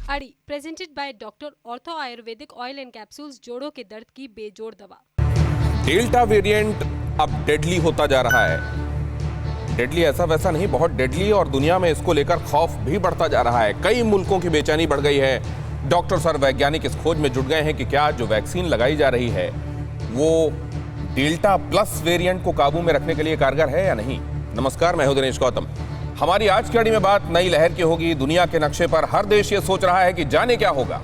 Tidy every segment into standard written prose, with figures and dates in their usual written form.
अड़ी presented by doctor ortho Ayurvedic oil and capsules, जोड़ों के दर्द की बेजोड़ दवा। डेल्टा वेरिएंट अब डेडली होता जा रहा है। डेडली ऐसा वैसा नहीं, बहुत डेडली, और दुनिया में इसको लेकर खौफ भी बढ़ता जा रहा है। कई मुल्कों की बेचैनी बढ़ गई है। डॉक्टर्स और वैज्ञानिक इस खोज में जुट गए हैं कि क्या जो वैक्सीन लगाई जा रही है वो डेल्टा प्लस वेरिएंट को काबू में रखने के लिए कारगर है या नहीं। नमस्कार, मैं हूं दिनेश गौतम। हमारी आज की कड़ी में बात नई लहर की होगी। दुनिया के नक्शे पर हर देश ये सोच रहा है कि जाने क्या होगा।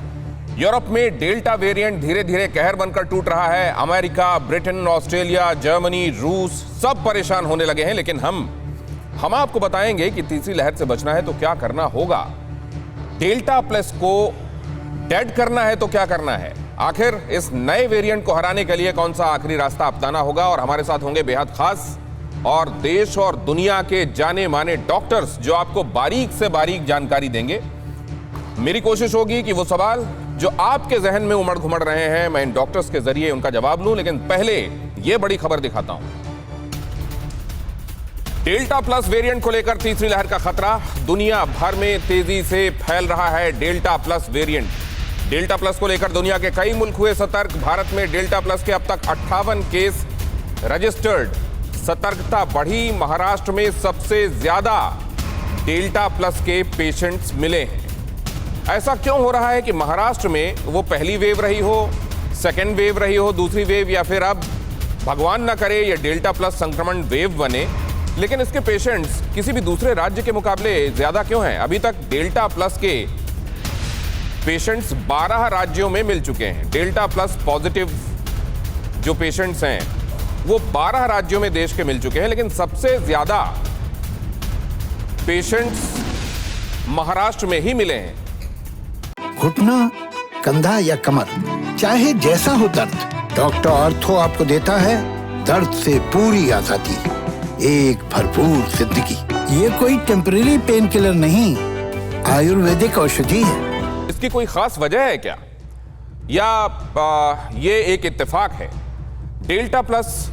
यूरोप में डेल्टा वेरिएंट धीरे धीरे कहर बनकर टूट रहा है। अमेरिका, ब्रिटेन, ऑस्ट्रेलिया, जर्मनी, रूस सब परेशान होने लगे हैं। लेकिन हम आपको बताएंगे कि तीसरी लहर से बचना है तो क्या करना होगा। डेल्टा प्लस को डेड करना है तो क्या करना है। आखिर इस नए वेरिएंट को हराने के लिए कौन सा आखिरी रास्ता अपनाना होगा। और हमारे साथ होंगे बेहद खास और देश और दुनिया के जाने माने डॉक्टर्स जो आपको बारीक से बारीक जानकारी देंगे। मेरी कोशिश होगी कि वो सवाल जो आपके जहन में उमड़ घुमड़ रहे हैं, मैं इन डॉक्टर्स के जरिए उनका जवाब लूं। लेकिन पहले ये बड़ी खबर दिखाता हूं। डेल्टा प्लस वेरिएंट को लेकर तीसरी लहर का खतरा दुनिया भर में तेजी से फैल रहा है। Delta plus variant, delta plus को लेकर दुनिया के कई मुल्क हुए सतर्क। भारत में डेल्टा प्लस के अब तक 58 केस रजिस्टर्ड। सतर्कता बढ़ी। महाराष्ट्र में सबसे ज्यादा डेल्टा प्लस के पेशेंट्स मिले हैं। ऐसा क्यों हो रहा है कि महाराष्ट्र में वो पहली वेव रही हो, सेकेंड वेव रही हो, दूसरी वेव, या फिर अब भगवान न करे ये डेल्टा प्लस संक्रमण वेव बने, लेकिन इसके पेशेंट्स किसी भी दूसरे राज्य के मुकाबले ज्यादा क्यों हैं। अभी तक डेल्टा प्लस के पेशेंट्स 12 राज्यों में मिल चुके हैं। डेल्टा प्लस पॉजिटिव जो पेशेंट्स हैं वो 12 राज्यों में देश के मिल चुके हैं। लेकिन सबसे ज्यादा पेशेंट्स महाराष्ट्र में ही मिले हैं। घुटना, कंधा या कमर, चाहे जैसा हो दर्द, डॉक्टर ऑर्थो आपको देता है दर्द से पूरी आजादी, एक भरपूर जिंदगी। ये कोई टेम्परेरी पेन किलर नहीं, आयुर्वेदिक औषधि है। इसकी कोई खास वजह है क्या, या ये एक इत्तेफाक है। डेल्टा प्लस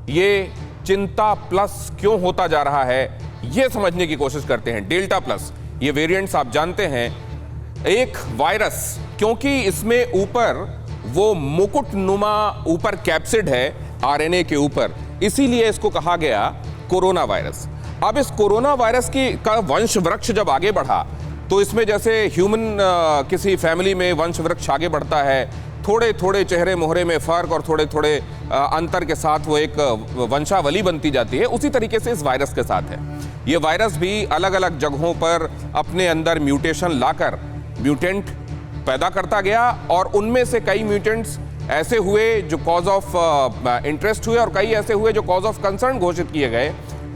ये चिंता प्लस क्यों होता जा रहा है, ये समझने की कोशिश करते हैं। डेल्टा प्लस ये वेरिएंट्स आप जानते हैं, एक वायरस, क्योंकि इसमें ऊपर वो मुकुटनुमा ऊपर कैप्सिड है आरएनए के ऊपर, इसीलिए इसको कहा गया कोरोना वायरस। अब इस कोरोना वायरस का वंश वृक्ष जब आगे बढ़ा तो इसमें जैसे ह्यूमन किसी फैमिली में वंश वृक्ष आगे बढ़ता है, थोड़े थोड़े चेहरे मोहरे में फर्क और थोड़े थोड़े अंतर के साथ वो एक वंशावली बनती जाती है, उसी तरीके से इस वायरस के साथ है। ये वायरस भी अलग अलग जगहों पर अपने अंदर म्यूटेशन लाकर म्यूटेंट पैदा करता गया, और उनमें से कई म्यूटेंट्स ऐसे हुए जो कॉज ऑफ इंटरेस्ट हुए और कई ऐसे हुए जो कॉज ऑफ कंसर्न घोषित किए गए।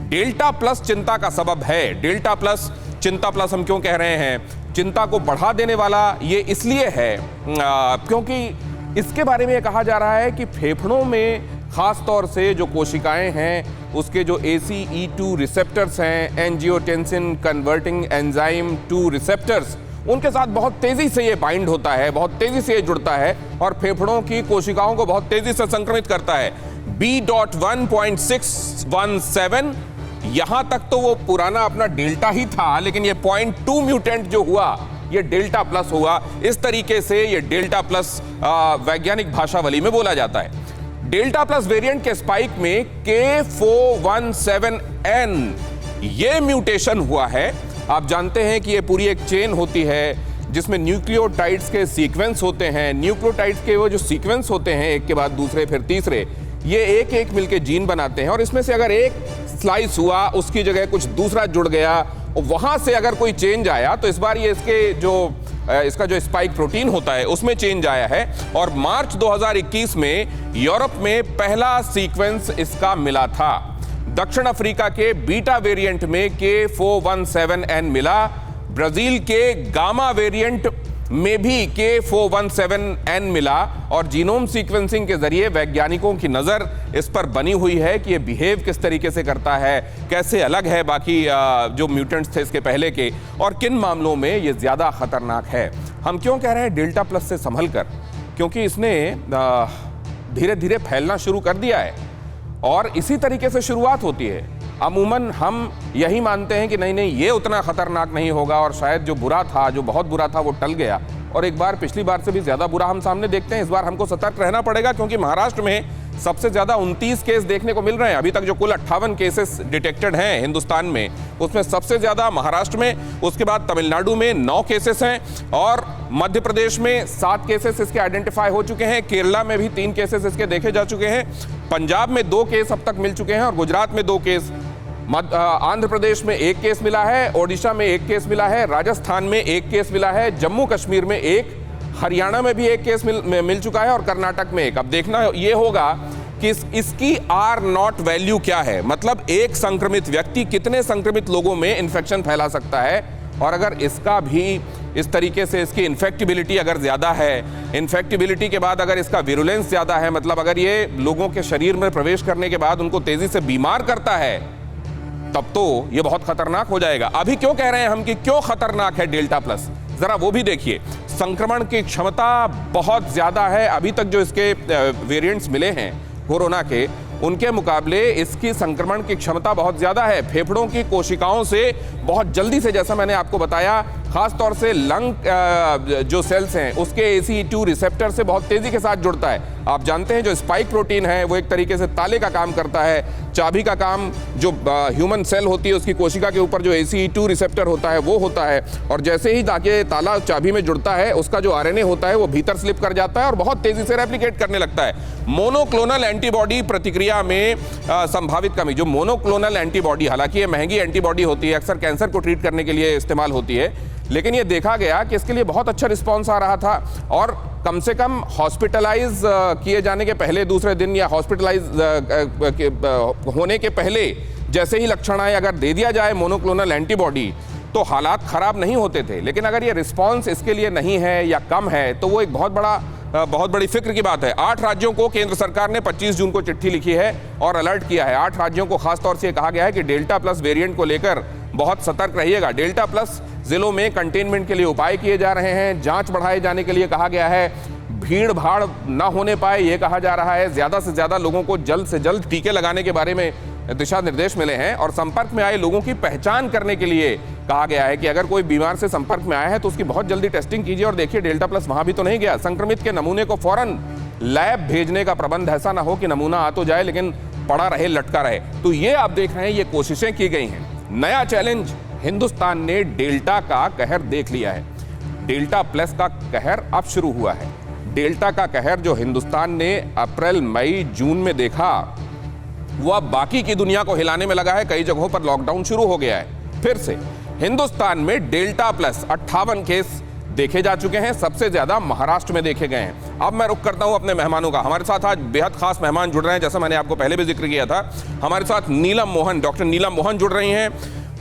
डेल्टा प्लस चिंता का सबब है। डेल्टा प्लस, चिंता प्लस हम क्यों कह रहे हैं, चिंता को बढ़ा देने वाला ये इसलिए है क्योंकि इसके बारे में ये कहा जा रहा है कि फेफड़ों में खास तौर से जो कोशिकाएं हैं उसके जो ACE2 रिसेप्टर्स हैं, एंजियोटेंसिन कन्वर्टिंग एंजाइम 2 रिसेप्टर्स, उनके साथ बहुत तेजी से ये बाइंड होता है, बहुत तेजी से ये जुड़ता है और फेफड़ों की कोशिकाओं को बहुत तेजी से संक्रमित करता है। B.1.617, यहां तक तो वो पुराना अपना डेल्टा ही था, लेकिन ये 0.2 म्यूटेंट जो हुआ ये डेल्टा प्लस हुआ। इस तरीके से ये डेल्टा प्लस वैज्ञानिक भाषावली में बोला जाता है। डेल्टा प्लस वेरिएंट के स्पाइक में K417N ये म्यूटेशन हुआ है। आप जानते हैं कि ये पूरी एक चेन होती है जिसमें न्यूक्लियोटाइड्स के सीक्वेंस होते हैं। न्यूक्लियोटाइड्स के वो जो सीक्वेंस होते हैं, एक के बाद दूसरे फिर तीसरे, ये एक एक मिलके जीन बनाते हैं, और इसमें से अगर एक स्लाइस हुआ, उसकी जगह कुछ दूसरा जुड़ गया, और वहां से अगर कोई चेंज आया तो इस बार ये इसका जो स्पाइक प्रोटीन होता है उसमें चेंज आया है। और मार्च 2021 में यूरोप में पहला सीक्वेंस इसका मिला था। दक्षिण अफ्रीका के बीटा वेरिएंट में K417N मिला। ब्राजील के गामा वेरिएंट में भी K417N मिला, और जीनोम सीक्वेंसिंग के जरिए वैज्ञानिकों की नजर इस पर बनी हुई है कि ये बिहेव किस तरीके से करता है, कैसे अलग है बाकी जो म्यूटेंट्स थे इसके पहले के, और किन मामलों में ये ज्यादा खतरनाक है। हम क्यों कह रहे हैं डेल्टा प्लस से संभल कर, क्योंकि इसने धीरे धीरे फैलना शुरू कर दिया है, और इसी तरीके से शुरुआत होती है। अमूमन हम यही मानते हैं कि नहीं नहीं ये उतना खतरनाक नहीं होगा और शायद जो बुरा था, जो बहुत बुरा था, वो टल गया। और एक बार पिछली बार से भी ज्यादा बुरा हम सामने देखते हैं। इस बार हमको सतर्क रहना पड़ेगा क्योंकि महाराष्ट्र में सबसे ज्यादा 29 केस देखने को मिल रहे हैं। अभी तक जो कुल 58 केसेस डिटेक्टेड हैं हिंदुस्तान में, उसमें सबसे ज्यादा महाराष्ट्र में, उसके बाद तमिलनाडु में 9 केसेस हैं और मध्य प्रदेश में 7 केसेस इसके आइडेंटिफाई हो चुके हैं। केरला में भी 3 केसेस इसके देखे जा चुके हैं। पंजाब में 2 केस अब तक मिल चुके हैं और गुजरात में 2 केस। आंध्र प्रदेश में 1 केस मिला है, ओडिशा में 1 केस मिला है, राजस्थान में 1 केस मिला है, जम्मू कश्मीर में 1, हरियाणा में भी 1 केस मिल चुका है और कर्नाटक में 1। अब देखना ये होगा कि इसकी आर नॉट वैल्यू क्या है, मतलब एक संक्रमित व्यक्ति कितने संक्रमित लोगों में इन्फेक्शन फैला सकता है। और अगर इसका भी इस तरीके से इसकी इन्फेक्टिबिलिटी अगर ज्यादा है, इन्फेक्टिबिलिटी के बाद अगर इसका विरुलेंस ज्यादा है, मतलब अगर ये लोगों के शरीर में प्रवेश करने के बाद उनको तेजी से बीमार करता है, तब तो ये बहुत खतरनाक हो जाएगा। अभी क्यों कह रहे हैं हम कि क्यों खतरनाक है डेल्टा प्लस, जरा वो भी देखिए। संक्रमण की क्षमता बहुत ज्यादा है। अभी तक जो इसके वेरिएंट्स मिले हैं कोरोना के, उनके मुकाबले इसकी संक्रमण की क्षमता बहुत ज्यादा है। फेफड़ों की कोशिकाओं से बहुत जल्दी से, जैसा मैंने आपको बताया, खास तौर से लंग जो सेल्स हैं उसके ACE2 रिसेप्टर से बहुत तेजी के साथ जुड़ता है। आप जानते हैं जो स्पाइक प्रोटीन है वो एक तरीके से ताले का काम करता है, चाबी का काम जो ह्यूमन सेल होती है उसकी कोशिका के ऊपर जो ACE2 रिसेप्टर होता है वो होता है। और जैसे ही ताकि ताला चाबी में जुड़ता है, उसका जो RNA होता है वो भीतर स्लिप कर जाता है और बहुत तेजी से रेप्लिकेट करने लगता है। मोनोक्लोनल एंटीबॉडी प्रतिक्रिया में संभावित कमी, जो मोनोक्लोनल एंटीबॉडी, हालांकि ये महंगी एंटीबॉडी होती है, अक्सर कैंसर को ट्रीट करने के लिए इस्तेमाल होती है, लेकिन ये देखा गया कि इसके लिए बहुत अच्छा रिस्पॉन्स आ रहा था। और कम से कम हॉस्पिटलाइज किए जाने के पहले दूसरे दिन या हॉस्पिटलाइज होने के पहले जैसे ही लक्षण आए, अगर दे दिया जाए मोनोक्लोनल एंटीबॉडी तो हालात खराब नहीं होते थे। लेकिन अगर ये रिस्पॉन्स इसके लिए नहीं है या कम है तो वो एक बहुत बड़ी फिक्र की बात है। 8 राज्यों को केंद्र सरकार ने 25 जून को चिट्ठी लिखी है और अलर्ट किया है। 8 राज्यों को खास तौर से कहा गया है कि डेल्टा प्लस वेरिएंट को लेकर बहुत सतर्क रहिएगा। डेल्टा प्लस जिलों में कंटेनमेंट के लिए उपाय किए जा रहे हैं, जांच बढ़ाए जाने के लिए कहा गया है, भीड़ भाड़ ना होने पाए ये कहा जा रहा है, ज्यादा से ज्यादा लोगों को जल्द से जल्द टीके लगाने के बारे में दिशा निर्देश मिले हैं और संपर्क में आए लोगों की पहचान करने के लिए कहा गया है कि अगर कोई बीमार से संपर्क में आया है तो उसकी बहुत जल्दी टेस्टिंग कीजिए। और देखिए डेल्टा प्लस वहां भी तो नहीं गया, संक्रमित के नमूने को फौरन लैब भेजने का प्रबंध, ऐसा ना हो कि नमूना आ तो जाए लेकिन पड़ा रहे, लटका रहे। तो ये आप देख रहे हैं, ये कोशिशें की गई हैं। नया चैलेंज, हिंदुस्तान ने डेल्टा का कहर देख लिया है। डेल्टा प्लस का कहर अब शुरू हुआ है। डेल्टा का कहर जो हिंदुस्तान ने अप्रैल, मई, जून में देखा, वो अब बाकी की दुनिया को हिलाने में लगा है। कई जगहों पर लॉकडाउन शुरू हो गया है। फिर से हिंदुस्तान में डेल्टा प्लस 58 केस देखे जा चुके हैं, सबसे ज्यादा महाराष्ट्र में देखे गए हैं। अब मैं रुख करता हूं अपने मेहमानों का। हमारे साथ आज बेहद खास मेहमान जुड़ रहे हैं, जैसा मैंने आपको पहले भी जिक्र किया था। हमारे साथ नीलम मोहन, डॉक्टर नीलम मोहन जुड़ रही हैं।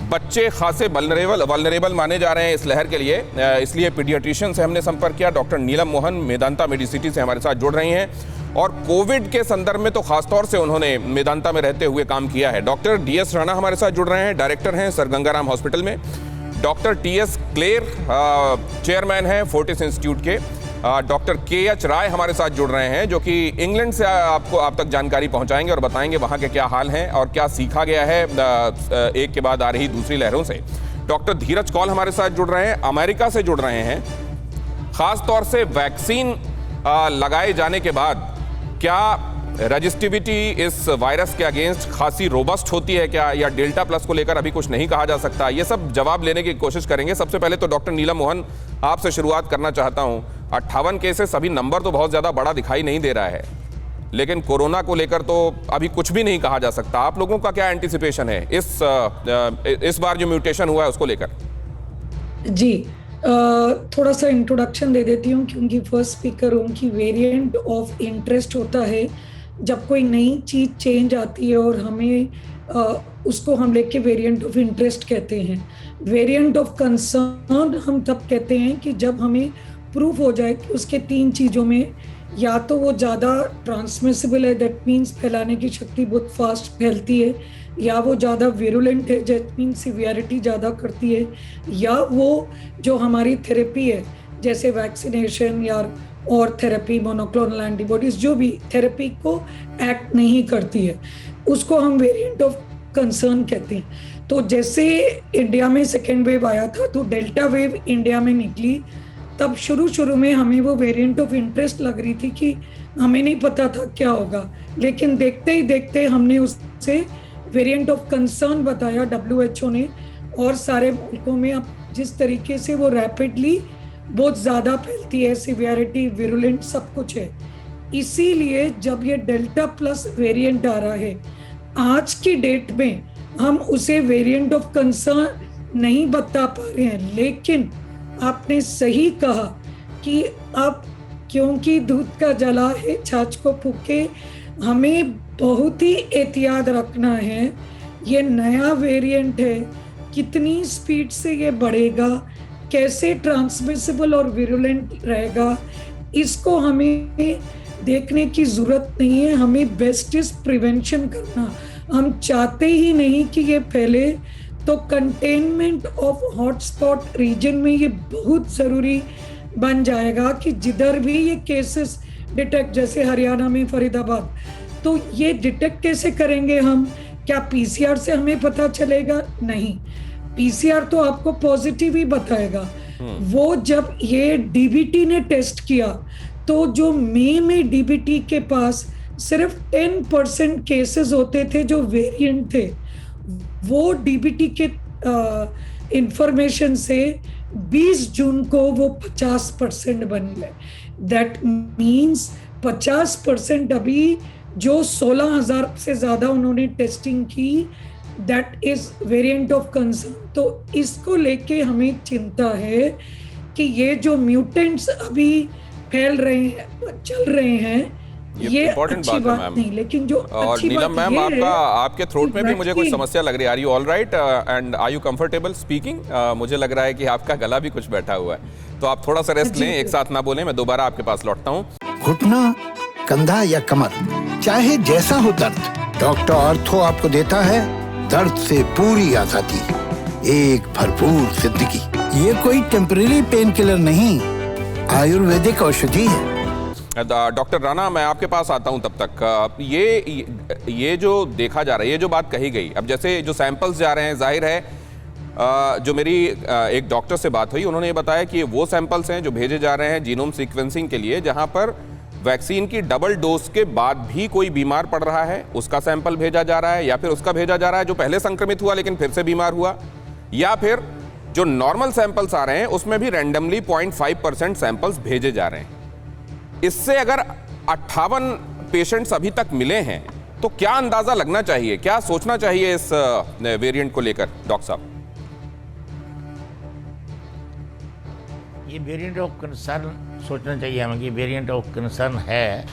बच्चे खासे वल्नरेबल माने जा रहे हैं इस लहर के लिए, इसलिए पीडियाट्रिशियन से हमने संपर्क किया। डॉक्टर नीलम मोहन मेदांता मेडिसिटी से हमारे साथ जुड़ रही हैं और कोविड के संदर्भ में तो खासतौर से उन्होंने मेदांता में रहते हुए काम किया है। डॉक्टर DS राणा हमारे साथ जुड़ रहे हैं, डायरेक्टर हैं सर गंगाराम हॉस्पिटल में। डॉक्टर TS क्लेर चेयरमैन हैं फोर्टिस इंस्टीट्यूट के। डॉक्टर KH राय हमारे साथ जुड़ रहे हैं, जो कि इंग्लैंड से आप तक जानकारी पहुंचाएंगे और बताएंगे वहां के क्या हाल हैं और क्या सीखा गया है एक के बाद आ रही दूसरी लहरों से। डॉक्टर धीरज कौल हमारे साथ जुड़ रहे हैं, अमेरिका से जुड़ रहे हैं। खास तौर से वैक्सीन लगाए जाने के बाद क्या रजिस्टिविटी इस वायरस के अगेंस्ट खासी रोबस्ट होती है क्या, या डेल्टा प्लस को लेकर अभी कुछ नहीं कहा जा सकता, ये सब जवाब लेने की कोशिश करेंगे। सबसे पहले तो डॉक्टर नीलम मोहन आपसे शुरुआत करना चाहता हूं। 58 केसेस, अभी नंबर तो बहुत ज्यादा बड़ा दिखाई नहीं दे रहा है, लेकिन कोरोना को लेकर तो अभी कुछ भी नहीं कहा जा सकता। आप लोगों का क्या एंटिसिपेशन है इस बार जो म्यूटेशन हुआ है उसको लेकर? जी, थोड़ा सा इंट्रोडक्शन दे देती हूँ क्योंकि फर्स्ट स्पीकर हूँ कि वेरिएंट ऑफ इंटरेस्ट होता है जब कोई नई चीज़ चेंज आती है और हमें उसको हम लेके वेरिएंट ऑफ इंटरेस्ट कहते हैं। वेरिएंट ऑफ कंसर्न हम तब कहते हैं कि जब हमें प्रूफ हो जाए कि उसके 3 चीज़ों में या तो वो ज़्यादा ट्रांसमिसिबल है, दैट मीन्स फैलाने की शक्ति बहुत फास्ट फैलती है, या वो ज़्यादा विरुलेंट है, दैट मीन्स सिवियरिटी ज़्यादा करती है, या वो जो हमारी थेरेपी है जैसे वैक्सीनेशन या और थेरेपी, मोनोक्लोनल एंटीबॉडीज, जो भी थेरेपी को एक्ट नहीं करती है, उसको हम वेरिएंट ऑफ कंसर्न कहते हैं। तो जैसे इंडिया में सेकेंड वेव आया था तो डेल्टा वेव इंडिया में निकली, तब शुरू में हमें वो वेरिएंट ऑफ इंटरेस्ट लग रही थी कि हमें नहीं पता था क्या होगा, लेकिन देखते ही देखते हमने उससे वेरिएंट ऑफ कंसर्न बताया WHO ने, और सारे मुल्कों में अब जिस तरीके से वो रैपिडली बहुत ज़्यादा फैलती है, सिवियरिटी, विरुलेंट सब कुछ है, इसीलिए जब ये डेल्टा प्लस वेरिएंट आ रहा है आज की डेट में हम उसे वेरिएंट ऑफ कंसर्न नहीं बता पा रहे हैं। लेकिन आपने सही कहा कि अब क्योंकि दूध का जला है छाछ को फूके, हमें बहुत ही एहतियात रखना है। ये नया वेरिएंट है, कितनी स्पीड से ये बढ़ेगा, कैसे ट्रांसमिसिबल और विरुलेंट रहेगा, इसको हमें देखने की जरूरत नहीं है। हमें बेस्ट इज प्रिवेंशन करना। हम चाहते ही नहीं कि ये फैले, तो कंटेनमेंट ऑफ हॉटस्पॉट रीजन में ये बहुत ज़रूरी बन जाएगा कि जिधर भी ये केसेस डिटेक्ट, जैसे हरियाणा में फरीदाबाद, तो ये डिटेक्ट कैसे करेंगे हम? क्या PCR से हमें पता चलेगा? नहीं, PCR तो आपको पॉजिटिव ही बताएगा। वो जब ये DBT ने टेस्ट किया तो जो मई में DBT के पास सिर्फ 10% केसेस होते थे जो वेरिएंट थे, वो DBT के इंफॉर्मेशन से 20 जून को वो 50% बन गए। दैट मीन्स 50% अभी जो 16,000 से ज़्यादा उन्होंने टेस्टिंग की, that is variant of concern. तो इसको लेके हमें चिंता है कि ये जो म्यूटेंट्स अभी फैल रहे हैं, चल रहे हैं, ये अच्छी बात नहीं। लेकिन जो और अच्छी नीलम बात मैम, ये है आपके थ्रोट में भी मुझे कुछ वैक्सीन- समस्या लग रही है। Are you all right and are you comfortable speaking? मुझे लग रहा है कि आपका गला भी कुछ बैठा हुआ है, तो आप थोड़ा सा रेस्ट जी, लें, एक साथ ना बोलें। मैं दोबारा आपके पास लौटता हूँ। घुटना, कंधा या कमर, चाहे जैसा हो दर्द, डॉक्टर ऑर्थो आपको देता है दर्द से पूरी आजादी, एक भरपूर जिंदगी। ये कोई टेम्परेरी पेन किलर नहीं, आयुर्वेदिक औषधि है। डॉक्टर राणा, मैं आपके पास आता हूं तब तक। ये जो देखा जा रहा है, ये जो बात कही गई, अब जैसे जो सैंपल्स जा रहे हैं, जाहिर है जो मेरी एक डॉक्टर से बात हुई, उन्होंने ये बताया कि वो सैंपल्स हैं जो भेजे जा रहे हैं जीनोम सीक्वेंसिंग के लिए, जहां पर वैक्सीन की डबल डोज के बाद भी कोई बीमार पड़ रहा है, उसका सैंपल भेजा जा रहा है, या फिर उसका भेजा जा रहा है जो पहले संक्रमित हुआ लेकिन फिर से बीमार हुआ, या फिर जो नॉर्मल सैंपल्स आ रहे हैं उसमें भी रैंडमली 0.5% सैंपल्स भेजे जा रहे हैं। इससे अगर 58 पेशेंट्स अभी तक मिले हैं, तो क्या अंदाजा लगना चाहिए, क्या सोचना चाहिए इस वेरिएंट को लेकर डॉक्टर साहब? ये वेरिएंट ऑफ कंसर्न सोचना चाहिए हमें कि वेरिएंट ऑफ कंसर्न है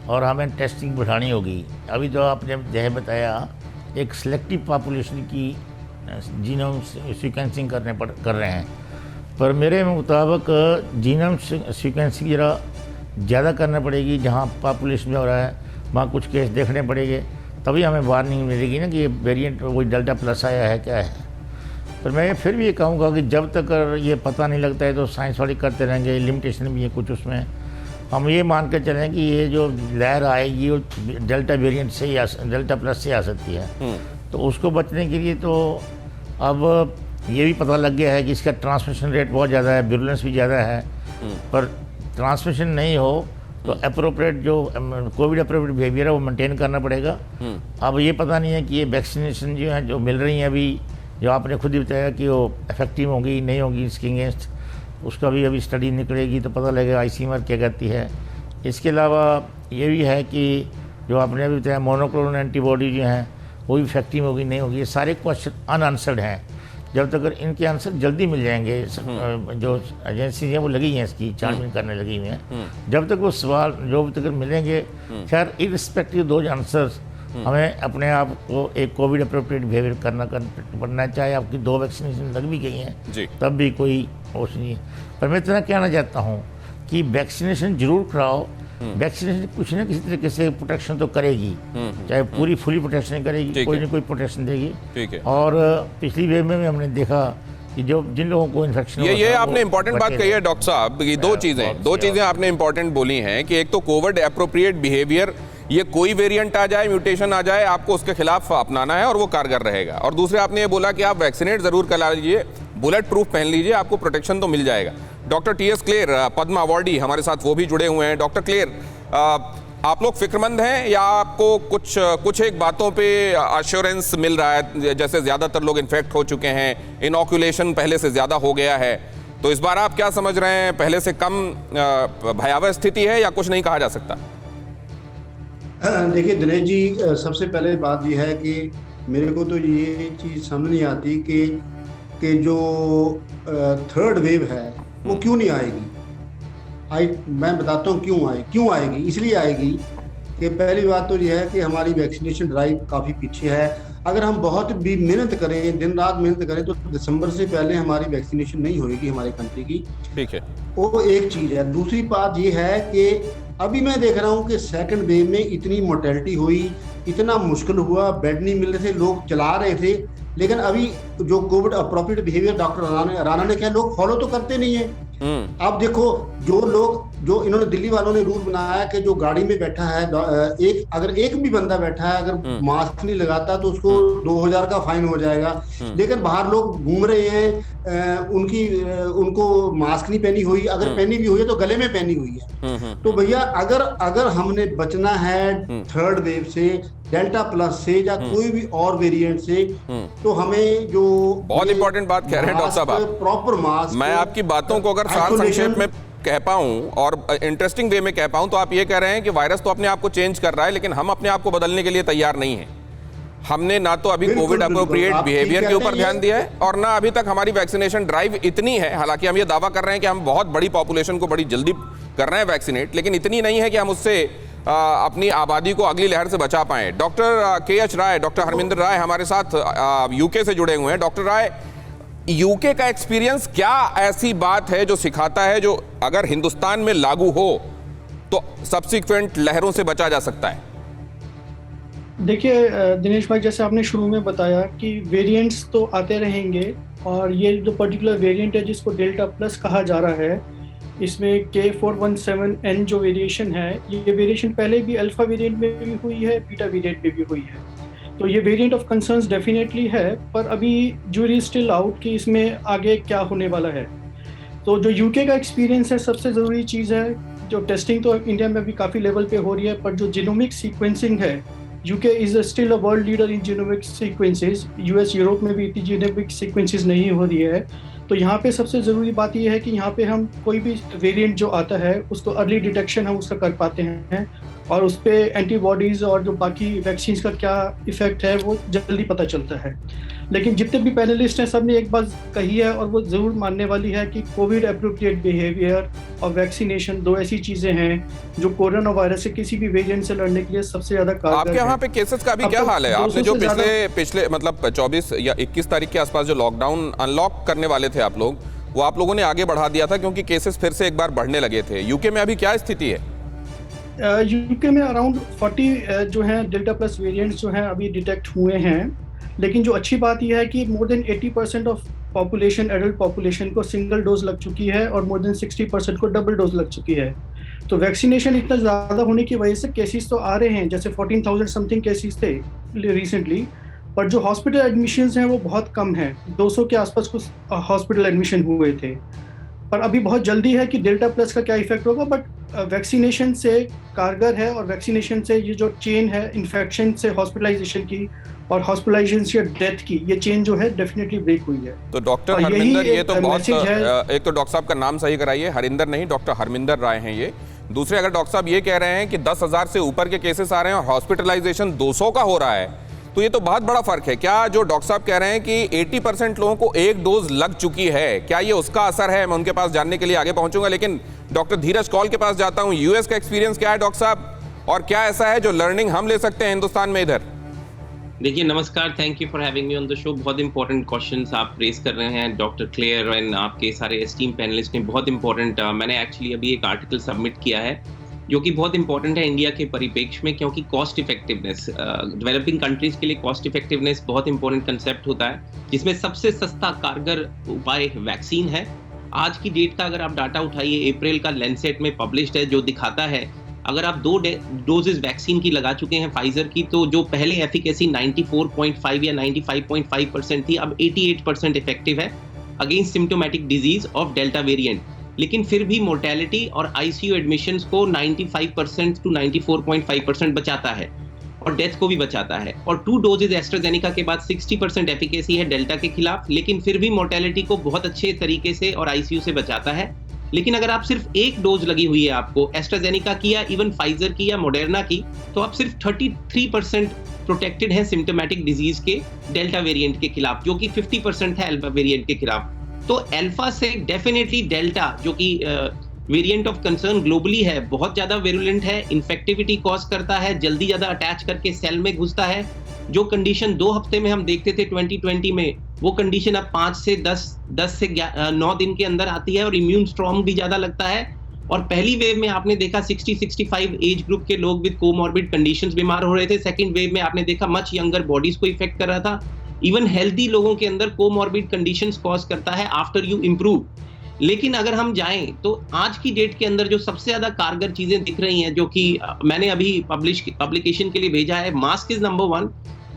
और हमें टेस्टिंग बढ़ानी होगी। अभी जो आपने जैसे बताया, एक सिलेक्टिव पॉपुलेशन की जीनोम सीक्वेंसिंग कर रहे हैं, पर मेरे मुताबिक जीनोम सीक्वेंसिंग जरा ज़्यादा करना पड़ेगी। जहाँ पॉपुलेशन में हो रहा है वहाँ कुछ केस देखने पड़ेंगे, तभी हमें वार्निंग मिलेगी ना कि ये वेरिएंट कोई डेल्टा प्लस आया है क्या है। पर मैं फिर भी ये कहूँगा कि जब तक ये पता नहीं लगता है तो साइंस वाले करते रहेंगे। लिमिटेशन भी है कुछ उसमें। हम ये मान कर चलें कि ये जो लहर आएगी वो डेल्टा वेरिएंट से ही डेल्टा प्लस से आ सकती है, तो उसको बचने के लिए तो अब ये भी पता लग गया है कि इसका ट्रांसमिशन रेट बहुत ज़्यादा है, विरुलेंस भी ज़्यादा है। पर ट्रांसमिशन नहीं हो तो अप्रोप्रिएट जो कोविड अप्रोप्रिएट बिहेवियर है वो मेंटेन करना पड़ेगा। अब ये पता नहीं है कि ये वैक्सीनेशन जो है जो मिल रही हैं अभी, जो आपने खुद ही बताया कि वो इफेक्टिव होगी नहीं होगी इसके अगेंस्ट, उसका भी अभी स्टडी निकलेगी तो पता लगेगा ICMR क्या कहती है। इसके अलावा ये भी है कि जो आपने अभी बताया मोनोक्लोनल एंटीबॉडी जो हैं वो भी इफेक्टिव होगी नहीं होगी, ये सारे क्वेश्चन अनआंसर्ड हैं। जब तक इनके आंसर जल्दी मिल जाएंगे, जो एजेंसी हैं वो लगी हैं इसकी छानबीन करने लगी हुई हैं, जब तक वो सवाल जो तक मिलेंगे, खैर इरिस्पेक्टिव दो आंसर्स हमें अपने आप को एक कोविड अप्रोप्रिएट बिहेवियर पड़ना, चाहे आपकी 2 वैक्सीनेशन लग भी गई हैं तब भी कोई होश नहीं है। पर मैं इतना कहना चाहता हूँ कि वैक्सीनेशन जरूर कराओ। वैक्सीनेशन कुछ ना किसी तरीके से प्रोटेक्शन तो करेगी, चाहे पूरी फुली प्रोटेक्शन करेगी, कोई ना कोई प्रोटेक्शन देगी। और पिछली वेव में भी हमने देखा कि जो जिन लोगों को इन्फेक्शन ये आपने इंपॉर्टेंट बात कही है डॉक्टर साहब, ये दो चीजें आपने इंपॉर्टेंट बोली हैं कि एक तो कोविड एप्रोप्रिएट बिहेवियर ये कोई वेरिएंट आ जाए, म्यूटेशन आ जाए, आपको उसके खिलाफ अपनाना है और वो कारगर रहेगा। और दूसरे आपने ये बोला कि आप वैक्सीनेट जरूर करा लीजिए, बुलेट प्रूफ पहन लीजिए, आपको प्रोटेक्शन तो मिल जाएगा। Doctor T.S.. क्लेयर, पद्म अवार्डी हमारे साथ वो भी जुड़े हुए हैं। डॉक्टर क्लेयर, आप लोग फिक्रमंद हैं या आपको कुछ एक बातों पे अश्योरेंस मिल रहा है, जैसे ज्यादातर लोग इन्फेक्ट हो चुके हैं, इनॉक्यूलेशन पहले से ज्यादा हो गया है, तो इस बार आप क्या समझ रहे हैं, पहले से कम भयावह स्थिति है या कुछ नहीं कहा जा सकता? देखिए दिनेश जी, सबसे पहले बात यह है कि मेरे को तो ये चीज़ समझ नहीं आती कि जो थर्ड वेव है वो क्यों नहीं आएगी। मैं बताता हूँ क्यों आएगी। इसलिए आएगी कि पहली बात तो यह है कि हमारी वैक्सीनेशन ड्राइव काफ़ी पीछे है। अगर हम बहुत भी मेहनत करें, दिन रात मेहनत करें, तो दिसंबर से पहले हमारी वैक्सीनेशन नहीं होगी हमारी कंट्री की। ठीक है, वो एक चीज़ है। दूसरी बात ये है कि अभी मैं देख रहा हूँ कि सेकंड वेव में इतनी मोर्टेलिटी हुई, इतना मुश्किल हुआ, बेड नहीं मिल रहे थे, लोग चला रहे थे, लेकिन अभी जो Covid appropriate behaviour doctor Rana ने किया, लोग फॉलो तो करते नहीं है। अब देखो, जो इन्होंने दिल्ली वालों ने रूल बनाया कि जो गाड़ी में बैठा है, अगर एक भी बंदा बैठा है, अगर मास्क नहीं लगाता तो उसको 2000 का फाइन हो जाएगा। लेकिन बाहर लोग घूम रहे हैं, उनको मास्क नहीं पहनी हुई, अगर पहनी भी हुई है तो गले में पहनी हुई है। तो भैया अगर हमने बचना है थर्ड वेव से, डेल्टा प्लस से या कोई भी और वेरिएंट से, तो हमें जो बहुत इंपॉर्टेंट बात कह रहे हैं डॉक्टर साहब, प्रॉपर मास्क, मैं आपकी बातों को अगर सार संक्षेप में कह पाऊं और इंटरेस्टिंग वे में कह पाऊं तो आप ये कह रहे हैं कि वायरस तो अपने आप को चेंज कर रहा है, लेकिन हम अपने आप को बदलने के लिए तैयार नहीं है। हमने ना तो अभी कोविड अप्रोप्रिएट बिहेवियर के ऊपर ध्यान दिया है और ना अभी तक हमारी वैक्सीनेशन ड्राइव इतनी है। हालांकि हम ये दावा कर रहे हैं कि हम बहुत बड़ी पॉपुलेशन को बड़ी जल्दी कर रहे हैं वैक्सीनेट, लेकिन इतनी नहीं है कि हम उससे अपनी आबादी को अगली लहर से बचा पाए। डॉक्टर के.एच. राय, डॉक्टर हरमिंदर राय हमारे साथ यूके से जुड़े हुए हैं। डॉक्टर राय, यूके का एक्सपीरियंस क्या ऐसी बात है जो सिखाता है, जो अगर हिंदुस्तान में लागू हो तो सब्सिक्वेंट लहरों से बचा जा सकता है? देखिए दिनेश भाई, जैसे आपने शुरू में बताया कि वेरिएंट्स तो आते रहेंगे, और ये जो पर्टिकुलर वेरिएंट है जिसको डेल्टा प्लस कहा जा रहा है, इसमें K417N जो वेरिएशन है, ये वेरिएशन पहले भी अल्फा वेरिएंट में भी हुई है, बीटा वेरिएंट में भी हुई है। तो ये वेरिएंट ऑफ कंसर्न्स डेफिनेटली है, पर अभी ज्यूरी स्टिल आउट कि इसमें आगे क्या होने वाला है। तो जो यूके का एक्सपीरियंस है, सबसे ज़रूरी चीज़ है, जो टेस्टिंग तो इंडिया में भी काफ़ी लेवल पे हो रही है, पर जो जीनोमिक सीक्वेंसिंग है, UK is still a world leader in genomic sequences. US, Europe में भी इतनी जीनोमिक सीक्वेंसेस नहीं हो रही है। तो यहाँ पे सबसे ज़रूरी बात यह है कि यहाँ पे हम कोई भी वेरिएंट जो आता है उसको अर्ली डिटेक्शन हम उसका कर पाते हैं, और उस पर एंटीबॉडीज़ और जो बाकी वैक्सीन का क्या इफेक्ट है वो जल्दी पता चलता है। लेकिन जितने भी पैनलिस्ट हैं, सब ने एक बात कही है और वो ज़रूर मानने वाली है कि कोविड अप्रोप्रिएट बिहेवियर और वैक्सीनेशन दो ऐसी चीज़ें हैं जो कोरोना वायरस से किसी भी वेरिएंट से लड़ने के लिए सबसे ज़्यादा कारगर आपके यहाँ पे केसेस का भी क्या हाल है? आपने जो पिछले मतलब 24 या 21 तारीख के आसपास जो लॉकडाउन अनलॉक करने वाले थे आप लोग, वो आप लोगों ने आगे बढ़ा दिया था क्योंकि केसेस फिर से एक बार बढ़ने लगे थे। यूके में अभी क्या स्थिति है? यूके में अराउंड 40 जो हैं डेल्टा प्लस वेरिएंट्स जो हैं अभी डिटेक्ट हुए हैं। लेकिन जो अच्छी बात यह है कि more than 80% of population, adult population को सिंगल डोज लग चुकी है और मोर देन 60% को डबल डोज लग चुकी है। तो वैक्सीनेशन इतना ज़्यादा होने की वजह से केसेस तो आ रहे हैं, जैसे 14,000 समथिंग केसेस थे रिसेंटली, पर जो हॉस्पिटल एडमिशन्स हैं वो बहुत कम हैं। 200 के आसपास कुछ हॉस्पिटल एडमिशन हुए थे। पर अभी बहुत जल्दी है कि डेल्टा प्लस का क्या इफेक्ट होगा, बट वैक्सीनेशन से कारगर है, और वैक्सीनेशन से ये जो चेन है इन्फेक्शन से हॉस्पिटलाइजेशन की और हॉस्पिटलाइजेशन से डेथ की, ये चेन जो है डेफिनेटली ब्रेक हुई है। तो डॉक्टर हरमिंदर, ये तो बहुत, एक तो डॉक्टर साहब का नाम सही कराइए, हरिंदर नहीं, डॉक्टर हरमिंदर राय हैं ये। दूसरे, अगर डॉक्टर साहब ये कह रहे हैं कि 10,000 से ऊपर के केसेस आ रहे हैं और हॉस्पिटलाइजेशन 200 का हो रहा है, तो ये तो बहुत बड़ा फर्क है। क्या जो डॉक्टर साहब कह रहे हैं कि 80% लोगों को एक डोज लग चुकी है, क्या ये उसका असर है? मैं उनके पास जानने के लिए आगे पहुंचूंगा, लेकिन डॉक्टर धीरज कौल के पास जाता हूं। यूएस का एक्सपीरियंस क्या है डॉक्टर साहब, और क्या ऐसा है जो लर्निंग हम ले सकते हैं हिंदुस्तान में इधर? देखिए, नमस्कार, thank you for having me on the show. बहुत इंपॉर्टेंट क्वेश्चंस आप रेज कर रहे हैं डॉक्टर क्लेयर एंड आपके सारे एस्टीम पैनलिस्ट ने। बहुत इंपॉर्टेंट, मैंने एक्चुअली अभी एक आर्टिकल सबमिट किया है जो कि बहुत इंपॉर्टेंट है इंडिया के परिप्रेक्ष्य में, क्योंकि कॉस्ट इफेक्टिवनेस, डेवलपिंग कंट्रीज के लिए कॉस्ट इफेक्टिवनेस बहुत इंपॉर्टेंट कंसेप्ट होता है, जिसमें सबसे सस्ता कारगर उपाय वैक्सीन है। आज की डेट का अगर आप डाटा उठाइए, अप्रैल का लैंसेट में पब्लिश्ड है, जो दिखाता है अगर आप 2 डोजेस वैक्सीन की लगा चुके हैं फाइजर की, तो जो पहले एफिकेसी 94.5 या 95.5% थी, अब 88% इफेक्टिव है against symptomatic disease of delta variant. लेकिन फिर भी मोर्टेलिटी और आईसीयू एडमिशंस को 95% टू 94.5% बचाता है और डेथ को भी बचाता है। और 2 डोजेज एस्ट्राजेनेका के बाद 60% एफिकेसी है डेल्टा के खिलाफ, लेकिन फिर भी मोर्टेलिटी को बहुत अच्छे तरीके से और आईसीयू से बचाता है। लेकिन अगर आप सिर्फ 1 डोज लगी हुई है आपको एस्ट्राजेनेका की या इवन फाइजर की या मॉडर्ना की, तो आप सिर्फ 33% प्रोटेक्टेड हैं सिम्टोमेटिक डिजीज के डेल्टा वेरिएंट के खिलाफ, जो कि 50% है अल्फा वेरिएंट के खिलाफ। तो अल्फा से डेफिनेटली डेल्टा, जो कि वेरिएंट ऑफ कंसर्न ग्लोबली है, बहुत ज्यादा वेरुलेंट है, इन्फेक्टिविटी कॉज करता है, जल्दी ज्यादा अटैच करके सेल में घुसता है। जो कंडीशन 2 हफ्ते में हम देखते थे 2020 में, वो कंडीशन अब 5 से 10 से 9 दिन के अंदर आती है और इम्यून स्ट्रॉन्ग भी ज्यादा लगता है। और पहली वेव में आपने देखा 60-65 एज ग्रुप के लोग विद कोमॉर्बिड कंडीशंस बीमार हो रहे थे। सेकंड वेव में आपने देखा मच यंगर बॉडीज को इफेक्ट कर रहा था। इवन हेल्दी लोगों के अंदर कोमॉर्बिड कंडीशंस कॉज करता है आफ्टर यू इम्प्रूव। लेकिन अगर हम जाएं तो आज की डेट के अंदर जो सबसे ज्यादा कारगर चीजें दिख रही हैं, जो कि मैंने अभी पब्लिकेशन के लिए भेजा है, mask is number 1।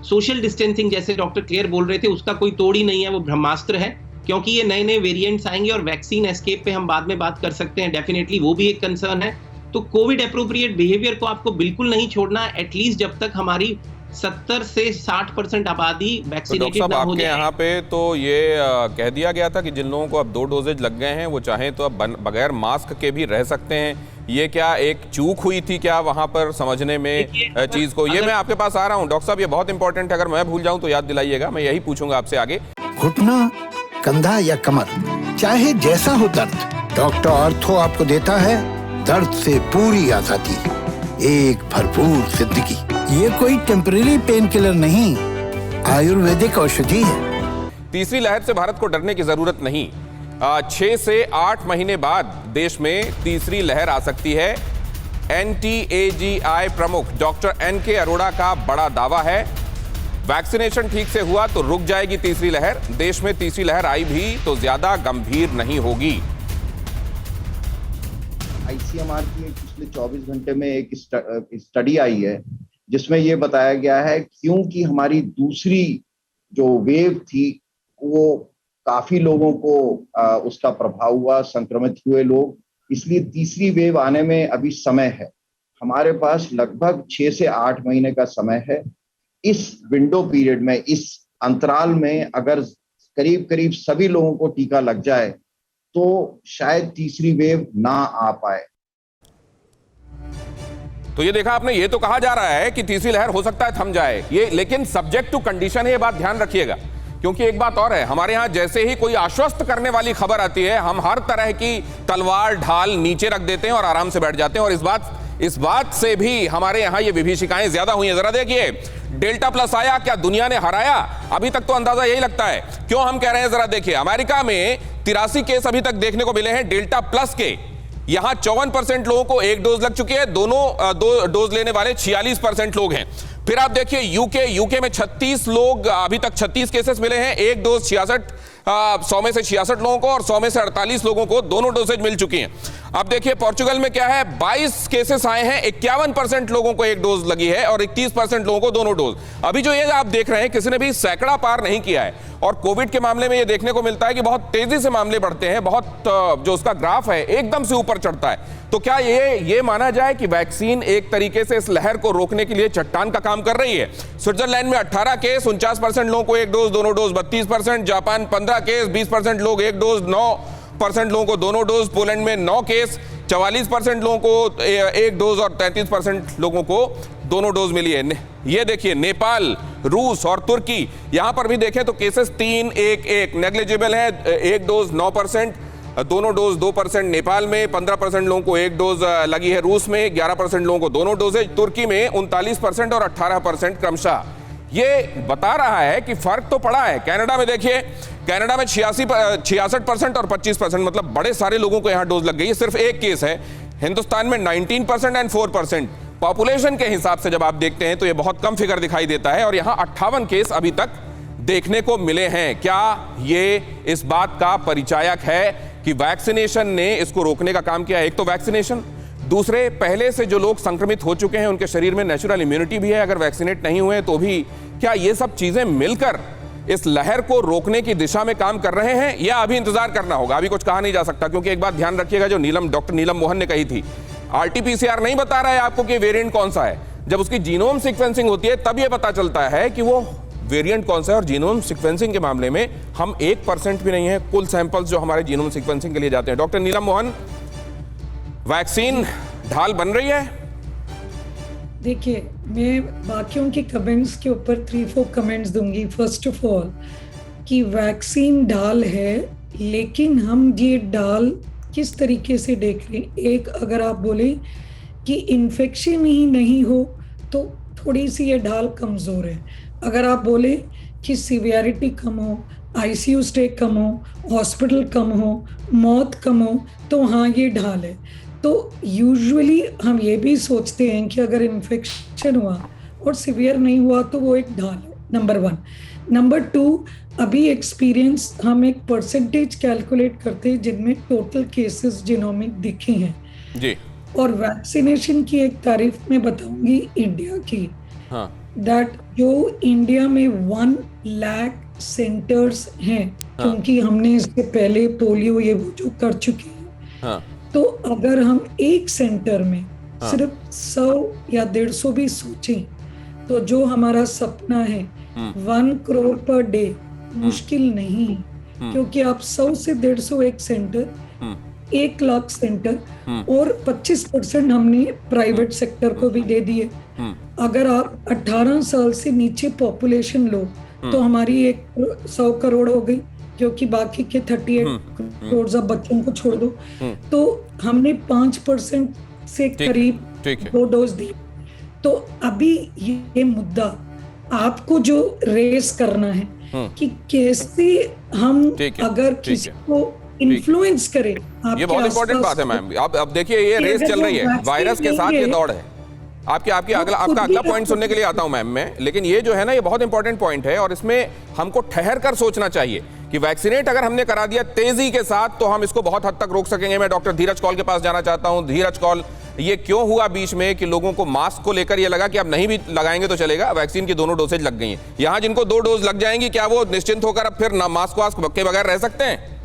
Social distancing, जैसे डॉक्टर क्लेयर बोल रहे थे, उसका कोई तोड़ ही नहीं है, वो ब्रह्मास्त्र है, क्योंकि ये नए नए वेरिएंट्स आएंगे। और वैक्सीन एस्केप पे हम बाद में बात कर सकते हैं, डेफिनेटली वो भी एक कंसर्न है। तो कोविड अप्रोप्रिएट बिहेवियर को आपको बिल्कुल नहीं छोड़ना, एटलीस्ट जब तक हमारी 70 से 60% आबादी वैक्सीनेटेड ना हो जाए। यहाँ पे तो ये कह दिया गया था कि जिन लोगों को अब 2 डोजेज लग गए हैं वो चाहें तो अब बगैर मास्क के भी रह सकते हैं। ये क्या एक चूक हुई थी क्या वहां पर समझने में चीज को? ये मैं आपके पास आ रहा हूँ डॉक्टर साहब, ये बहुत इंपॉर्टेंट है, अगर मैं भूल जाऊं तो याद दिलाइएगा, मैं यही पूछूंगा आपसे आगे। घुटना, कंधा या कमर, चाहे जैसा हो दर्द, डॉक्टर ऑर्थो आपको देता है दर्द से पूरी आजादी, एक भरपूर जिंदगी। ये कोई टेम्परेरी पेन किलर नहीं, आयुर्वेदिक औषधि है। तीसरी लहर से भारत को डरने की जरूरत नहीं। 6 से 8 महीने बाद देश में तीसरी लहर आ सकती है। NTAGI प्रमुख डॉक्टर NK अरोड़ा का बड़ा दावा है, वैक्सीनेशन ठीक से हुआ तो रुक जाएगी तीसरी लहर। देश में तीसरी लहर आई भी तो ज्यादा गंभीर नहीं होगी। ICMR की पिछले 24 घंटे में एक स्टडी आई है जिसमें ये बताया गया है क्योंकि हमारी दूसरी जो वेव थी वो काफी लोगों को उसका प्रभाव हुआ, संक्रमित हुए लोग, इसलिए तीसरी वेव आने में अभी समय है। हमारे पास लगभग 6 से 8 महीने का समय है। इस विंडो पीरियड में, इस अंतराल में अगर करीब करीब सभी लोगों को टीका लग जाए तो शायद तीसरी वेव ना आ पाए। तो ये देखा आपने, ये तो कहा जा रहा है कि तीसरी लहर हो सकता है थम जाए ये, लेकिन सब्जेक्ट टू कंडीशन है, ये बात ध्यान रखिएगा। क्योंकि एक बात और है, हमारे यहां जैसे ही कोई आश्वस्त करने वाली खबर आती है, हम हर तरह की तलवार ढाल नीचे रख देते हैं और आराम से बैठ जाते हैं। और इस बात से भी हमारे यहां ये विभीषिकाएं ज्यादा हुई हैं। जरा देखिए, डेल्टा प्लस आया, क्या दुनिया ने हराया? अभी तक तो अंदाजा यही लगता है। क्यों हम कह रहे हैं, जरा देखिए, अमेरिका में 83 केस अभी तक देखने को मिले हैं डेल्टा प्लस के। यहां 54% लोगों को 1 डोज लग चुकी है, दोनों 2 डोज लेने वाले 46% लोग हैं। फिर आप देखिए यूके में 36 लोग, अभी तक 36 केसेस मिले हैं, 1 डोज 100 में से 66 लोगों को और 100 में से 48 लोगों को दोनों डोजेज मिल चुकी हैं। अब देखिए पोर्चुगल में क्या है, 22 केसेस आए हैं, 51% लोगों को 1 डोज लगी है और 31% लोगों को दोनों डोज। अभी जो ये आप देख रहे हैं, किसी ने भी सैकड़ा पार नहीं किया है। और कोविड के मामले में ये देखने को मिलता है कि बहुत तेजी से मामले बढ़ते हैं, बहुत जो उसका ग्राफ है एकदम से ऊपर चढ़ता है। तो क्या ये माना जाए कि वैक्सीन एक तरीके से इस लहर को रोकने के लिए चट्टान का काम कर रही है? स्विट्जरलैंड में 18 केस, 49% लोगों को 1 डोज, दोनों डोज 32%, जापान 15 केस, 20% लोग 1 डोज, 9% लोगों को दोनों डोज, पोलैंड में 9 केस, 44% लोगों को 1 डोज और 33% लोगों को दोनों डोज मिली है। ये देखिए नेपाल, रूस और तुर्की, यहां पर भी देखें तो केसेस 3-1-1 नेग्लिजिबल है। 1 डोज 9%, दोनों डोज 2%। नेपाल में 15% लोगों को 1 डोज लगी है, रूस में 11% लोगों को दोनों डोजेज, तुर्की में 39% और 18% क्रमशः। ये बता रहा है कि फर्क तो पड़ा है। कनाडा में देखिए, कनाडा में 66% और 25%, मतलब बड़े सारे लोगों को यहां डोज लग गई है, सिर्फ 1 केस है। हिंदुस्तान में 19% एंड 4%। पॉपुलेशन के हिसाब से जब आप देखते हैं तो ये बहुत कम फिगर दिखाई देता है और यहां 58 केस अभी तक देखने को मिले हैं। क्या ये इस बात का परिचायक है कि वैक्सीनेशन ने इसको रोकने का काम किया? एक तो वैक्सीनेशन, दूसरे, पहले से जो लोग संक्रमित हो चुके हैं उनके शरीर में नेचुरल इम्यूनिटी भी है, अगर वैक्सीनेट नहीं हुए तो भी, क्या ये सब चीजें मिलकर इस लहर को रोकने की दिशा में काम कर रहे हैं, या अभी इंतजार करना होगा? अभी कुछ कहा नहीं जा सकता, क्योंकि एक बात ध्यान रखिएगा जो डॉक्टर नीलम मोहन ने कही थी, आरटीपीसीआर नहीं बता रहा है आपको कि वेरिएंट कौन सा है। जब उसकी जीनोम सीक्वेंसिंग होती है तब यह पता चलता है कि वो वेरिएंट कौन सा है। और जीनोम सीक्वेंसिंग के मामले में हम 1% भी नहीं है कुल सैंपल्स जो हमारे जीनोम सीक्वेंसिंग के लिए जाते हैं। डॉक्टर नीलम मोहन, वैक्सीन ढाल बन रही है? देखिए, मैं बाकियों के कमेंट्स के ऊपर 3-4 कमेंट्स दूंगी। फर्स्ट ऑफ ऑल कि वैक्सीन ढाल है, लेकिन हम ये ढाल किस तरीके से देख रहे हैं। एक, अगर आप बोले कि इन्फेक्शन ही नहीं हो तो थोड़ी सी ये ढाल कमज़ोर है। अगर आप बोले कि सीवियरिटी कम हो, आईसीयू स्टे कम हो, हॉस्पिटल कम हो, मौत कम हो, तो हाँ ये ढाल है। तो यूजुअली हम ये भी सोचते हैं कि अगर इन्फेक्शन हुआ और सीवियर नहीं हुआ तो वो एक ढाल है, नंबर 1। नंबर 2, अभी एक्सपीरियंस हम एक परसेंटेज कैलकुलेट करते हैं जिनमें टोटल केसेस जीनोमिक दिखे हैं जी। और वैक्सीनेशन की एक तारीफ में बताऊंगी इंडिया की, हाँ। दैट जो इंडिया में 1 लाख सेंटर्स हैं, क्योंकि हमने इसके पहले पोलियो ये वो जो कर चुके हैं, हाँ। तो अगर हम एक सेंटर में सिर्फ 100 या 150 भी सोचें तो जो हमारा सपना है 1 करोड़ पर डे मुश्किल नहीं है, क्योंकि आप 100 से 150 एक सेंटर, 1 लाख सेंटर, और 25% हमने प्राइवेट सेक्टर को भी दे दिए। अगर आप 18 साल से नीचे पॉपुलेशन लो तो हमारी 100 करोड़ हो गई, क्योंकि बाकी के 38 करोड़ अब बच्चों को छोड़ दो। तो हमने 5% से करीब 2 डोज दी। तो अभी ये मुद्दा आपको जो रेस करना है कि कैसे हम अगर किसी को इन्फ्लुएंस करें। ये बहुत इंपॉर्टेंट बात है मैम। अब देखिए, ये रेस चल रही है, वायरस के साथ ये दौड़ है। आपका अगला पॉइंट सुनने के लिए आता हूं मैम मैं, लेकिन ये जो है ना, ये बहुत इंपॉर्टेंट पॉइंट है और इसमें हमको ठहर कर सोचना चाहिए कि वैक्सीनेट अगर हमने करा दिया तेजी के साथ तो हम इसको बहुत हद तक रोक सकेंगे। मैं डॉक्टर धीरज कौल के पास जाना चाहता हूं। धीरज कौल, ये क्यों हुआ बीच में कि लोगों को मास्क को लेकर ये लगा कि अब नहीं भी लगाएंगे तो चलेगा, वैक्सीन की दोनों डोसेज लग गई हैं। यहां जिनको 2 डोज लग जाएंगी, क्या वो निश्चिंत होकर अब फिर मास्क के बगैर रह सकते हैं?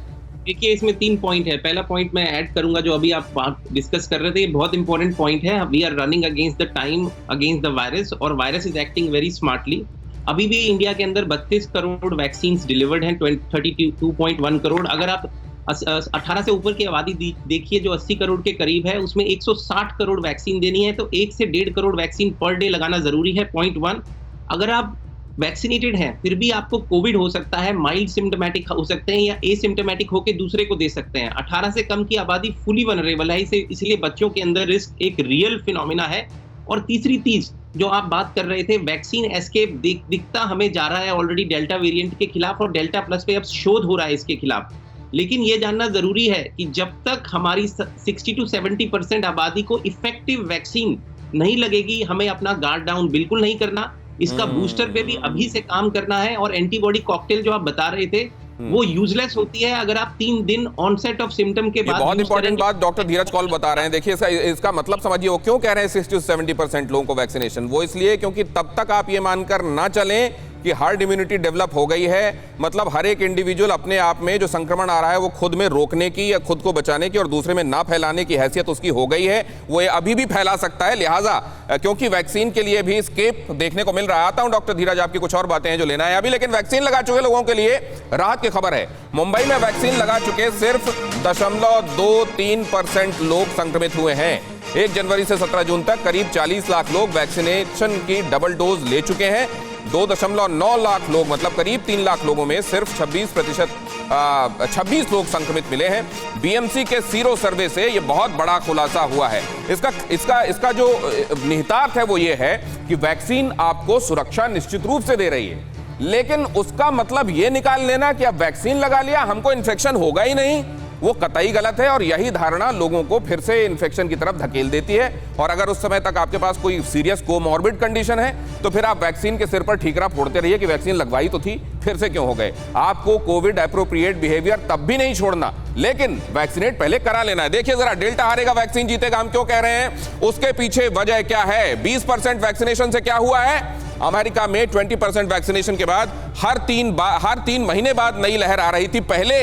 देखिए, इसमें 3 पॉइंट है। पहला पॉइंट मैं ऐड करूंगा जो अभी आप डिस्कस कर रहे थे, ये बहुत इंपॉर्टेंट पॉइंट है। We are running against the time, against the virus, और virus is acting very smartly. अभी भी इंडिया के अंदर 32 करोड़ वैक्सीन डिलीवर्ड हैं, 32.1 करोड़। अगर आप 18 से ऊपर की आबादी देखिए जो 80 करोड़ के करीब है, उसमें 160 करोड़ वैक्सीन देनी है, तो 1 से 1.5 करोड़ वैक्सीन पर डे लगाना जरूरी है। पॉइंट 1, अगर आप वैक्सीनेटेड हैं फिर भी आपको कोविड हो सकता है, माइल्ड सिम्टोमेटिक हो सकते हैं या एसिम्टोमेटिक होकर दूसरे को दे सकते हैं। 18 से कम की आबादी फुली वनरेबल है, इसलिए बच्चों के अंदर रिस्क एक रियल फिनोमिना है। और तीसरी चीज जो आप बात कर रहे थे, वैक्सीन एस्केप दिखता हमें जा रहा है ऑलरेडी डेल्टा वेरिएंट के खिलाफ, और डेल्टा प्लस पे अब शोध हो रहा है इसके खिलाफ। लेकिन ये जानना जरूरी है कि जब तक हमारी 60 to 70% आबादी को इफेक्टिव वैक्सीन नहीं लगेगी, हमें अपना गार्ड डाउन बिल्कुल नहीं करना। इसका बूस्टर पे भी अभी से काम करना है। और एंटीबॉडी कॉकटेल जो आप बता रहे थे वो यूजलेस होती है अगर आप 3 दिन ऑनसेट ऑफ सिम्टम के बाद। बहुत इंपॉर्टेंट बात डॉक्टर धीरज कौल बता रहे हैं। देखिए, इसका मतलब समझिए, वो क्यों कह रहे हैं 60 से 70% लोगों को वैक्सीनेशन। वो इसलिए क्योंकि तब तक आप ये मानकर ना चलें कि हर्ड इम्यूनिटी डेवलप हो गई है, मतलब हर एक इंडिविजुअल अपने आप में जो संक्रमण आ रहा है वो खुद में रोकने की या खुद को बचाने की और दूसरे में ना फैलाने की हैसियत उसकी हो गई है, वो ये अभी भी फैला सकता है। लिहाजा क्योंकि वैक्सीन के लिए भी स्केप देखने को मिल रहा है। आता हूं डॉक्टर धीरज, आपकी कुछ और बातें हैं जो लेना है अभी, लेकिन वैक्सीन लगा चुके लोगों के लिए राहत की खबर है। मुंबई में वैक्सीन लगा चुके सिर्फ 0.23% लोग संक्रमित हुए हैं। 1 जनवरी से 17 जून तक करीब 40 लाख लोग वैक्सीनेशन की डबल डोज ले चुके हैं। 2.9 लाख लोग, मतलब करीब 3 लाख लोगों में सिर्फ 26 लोग संक्रमित मिले हैं। बीएमसी के सीरो सर्वे से यह बहुत बड़ा खुलासा हुआ है। इसका जो निहितार्थ है वो ये है कि वैक्सीन आपको सुरक्षा निश्चित रूप से दे रही है, लेकिन उसका मतलब ये निकाल लेना कि अब वैक्सीन लगा लिया हमको इन्फेक्शन होगा ही नहीं, वो कतई गलत है और यही धारणा लोगों को फिर से इन्फेक्शन की तरफ धकेल देती है। और अगर उस समय तक आपके पास कोई सीरियस कोमॉर्बिड कंडीशन है तो फिर आप वैक्सीन के सिर पर ठीकरा फोड़ते रहिए कि वैक्सीन लगवाई तो थी, फिर से क्यों हो गए। आपको कोविड एप्रोप्रिएट बिहेवियर तब भी नहीं छोड़ना, लेकिन वैक्सीनेट पहले करा लेना है। देखिए जरा, डेल्टा हारेगा वैक्सीन जीतेगा, हम क्यों कह रहे हैं, उसके पीछे वजह क्या है। 20% वैक्सीनेशन से क्या हुआ है, अमेरिका में 20% वैक्सीनेशन के बाद हर 3 महीने बाद नई लहर आ रही थी पहले,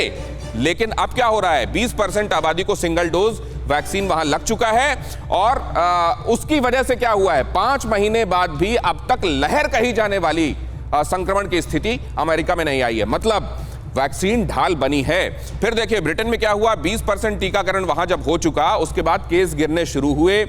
लेकिन अब क्या हो रहा है, 20% आबादी को सिंगल डोज वैक्सीन वहां लग चुका है और उसकी वजह से क्या हुआ है, 5 महीने बाद भी अब तक लहर कही जाने वाली संक्रमण की स्थिति अमेरिका में नहीं आई है। मतलब वैक्सीन ढाल बनी है। फिर देखिए ब्रिटेन में क्या हुआ, 20% टीकाकरण वहां जब हो चुका उसके बाद केस गिरने शुरू हुए।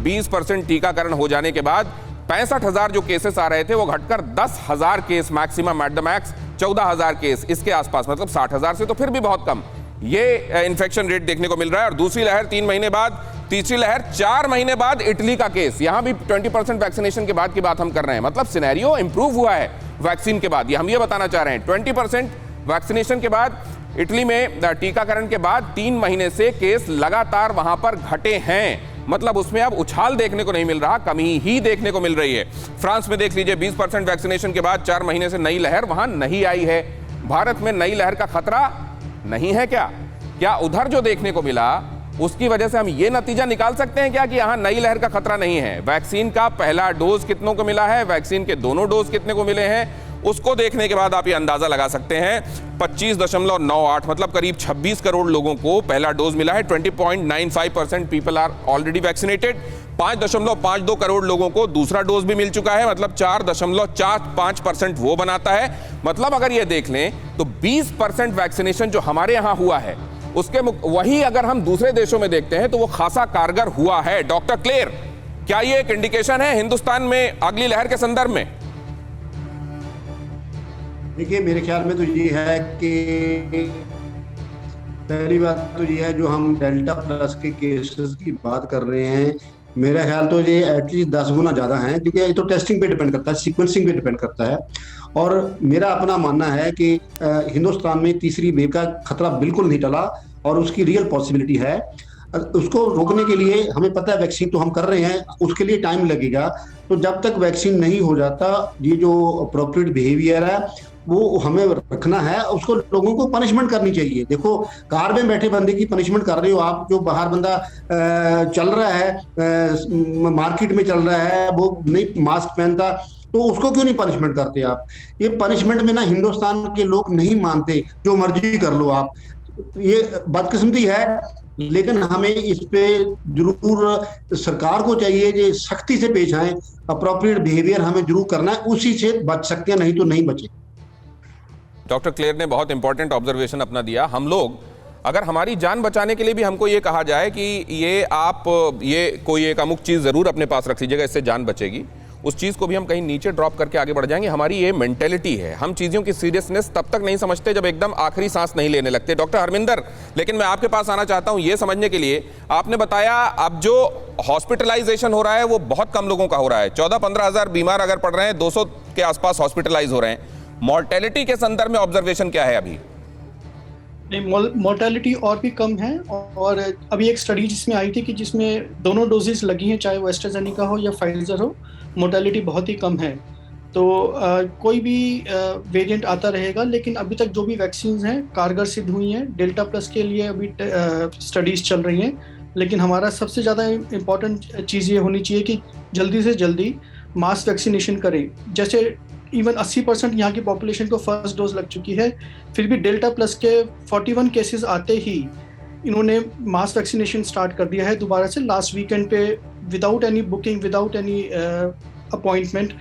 20% टीकाकरण हो जाने के बाद 65,000 जो केसेस आ रहे थे वो घटकर 10,000 case, maximum at the max 14,000 case इसके आसपास, मतलब 60,000 से तो फिर भी बहुत कम ये इन्फेक्शन रेट देखने को मिल रहा है। और दूसरी लहर 3 महीने बाद, तीसरी लहर 4 महीने बाद इटली का केस, यहां भी 20% वैक्सीनेशन के बाद की बात हम कर रहे हैं। मतलब सिनेरियो इंप्रूव हुआ है वैक्सीन के बाद, ये हम ये बताना चाह रहे हैं। 20% वैक्सीनेशन के बाद इटली में टीकाकरण के बाद 3 महीने से केस लगातार वहां पर घटे हैं। मतलब उसमें अब उछाल देखने को नहीं मिल रहा, कमी ही देखने को मिल रही है। फ्रांस में देख लीजिए, 20% वैक्सीनेशन के बाद 4 महीने से नई लहर वहां नहीं आई है। भारत में नई लहर का खतरा नहीं है क्या उधर जो देखने को मिला उसकी वजह से हम ये नतीजा निकाल सकते हैं क्या कि यहां नई लहर का खतरा नहीं है। वैक्सीन का पहला डोज कितनों को मिला है, वैक्सीन के दोनों डोज कितने को मिले हैं, उसको देखने के बाद आप ये अंदाजा लगा सकते हैं। 25.98 मतलब करीब 26 करोड़ लोगों को पहला डोज मिला है। 20.95% people are already vaccinated. 5.52 crore लोगों को दूसरा डोज भी मिल चुका है, मतलब 4.45% वो बनाता है। मतलब अगर ये देख लें तो 20% वैक्सीनेशन जो हमारे यहां हुआ है उसके वही अगर हम दूसरे देशों में देखते हैं तो वो खासा कारगर हुआ है। डॉक्टर क्लेयर, क्या ये एक इंडिकेशन है हिंदुस्तान में अगली लहर के संदर्भ में? देखिए मेरे ख्याल में तो ये है कि पहली बात तो ये है, जो हम डेल्टा प्लस के केसेस की बात कर रहे हैं, मेरा ख्याल तो ये एटलीस्ट 10 गुना ज़्यादा है, क्योंकि ये तो टेस्टिंग पे डिपेंड करता है, सीक्वेंसिंग पे डिपेंड करता है। और मेरा अपना मानना है कि हिंदुस्तान में तीसरी वेव का खतरा बिल्कुल नहीं टला और उसकी रियल पॉसिबिलिटी है। उसको रोकने के लिए हमें पता है वैक्सीन तो हम कर रहे हैं, उसके लिए टाइम लगेगा। तो जब तक वैक्सीन नहीं हो जाता, ये जो अप्रोप्रिएट बिहेवियर है वो हमें रखना है, उसको लोगों को पनिशमेंट करनी चाहिए। देखो कार में बैठे बंदे की पनिशमेंट कर रहे हो आप, जो बाहर बंदा चल रहा है, मार्केट में चल रहा है, वो नहीं मास्क पहनता, तो उसको क्यों नहीं पनिशमेंट करते आप? ये पनिशमेंट में ना हिंदुस्तान के लोग नहीं मानते, जो मर्जी कर लो आप। ये बदकिस्मती है, लेकिन हमें इस पे जरूर सरकार को चाहिए कि सख्ती से पेश आए। अप्रोप्रिएट बिहेवियर हमें जरूर करना है, उसी से बच सकते हैं, नहीं तो नहीं बचे। डॉक्टर क्लेयर ने बहुत इंपॉर्टेंट ऑब्जर्वेशन अपना दिया। हम लोग अगर हमारी जान बचाने के लिए भी हमको ये कहा जाए कि ये कोई एक अमुक चीज़ ज़रूर अपने पास रख लीजिएगा, इससे जान बचेगी, उस चीज़ को भी हम कहीं नीचे ड्रॉप करके आगे बढ़ जाएंगे। हमारी ये मेंटेलिटी है, हम चीज़ों की सीरियसनेस तब तक नहीं समझते जब एकदम आखिरी सांस नहीं लेने लगते। डॉक्टर हरमिंदर, लेकिन मैं आपके पास आना चाहता हूँ ये समझने के लिए, आपने बताया अब जो हॉस्पिटलाइजेशन हो रहा है वो बहुत कम लोगों का हो रहा है। 14-15 हज़ार बीमार अगर पड़ रहे हैं, 200 के आसपास हॉस्पिटलाइज हो रहे हैं। मॉर्टेलिटी के संदर्भ में ऑब्जर्वेशन क्या है अभी? मोर्टेलिटी और भी कम है। और अभी एक स्टडी जिसमें आई थी कि जिसमें दोनों डोजेस लगी हैं, चाहे वो एस्ट्राजेनेका हो या फाइजर हो, मोर्टेलिटी बहुत ही कम है। तो कोई भी वेरिएंट आता रहेगा, लेकिन अभी तक जो भी वैक्सीन हैं कारगर सिद्ध हुई हैं। डेल्टा प्लस के लिए अभी स्टडीज चल रही हैं, लेकिन हमारा सबसे ज़्यादा इम्पॉर्टेंट चीज़ ये होनी चाहिए कि जल्दी से जल्दी मास वैक्सीनेशन करें। जैसे इवन 80% यहाँ की पॉपुलेशन को फर्स्ट डोज लग चुकी है, फिर भी डेल्टा प्लस के 41 केसेस आते ही इन्होंने मास वैक्सीनेशन स्टार्ट कर दिया है दोबारा से। लास्ट वीकेंड पे without any booking, without any appointment,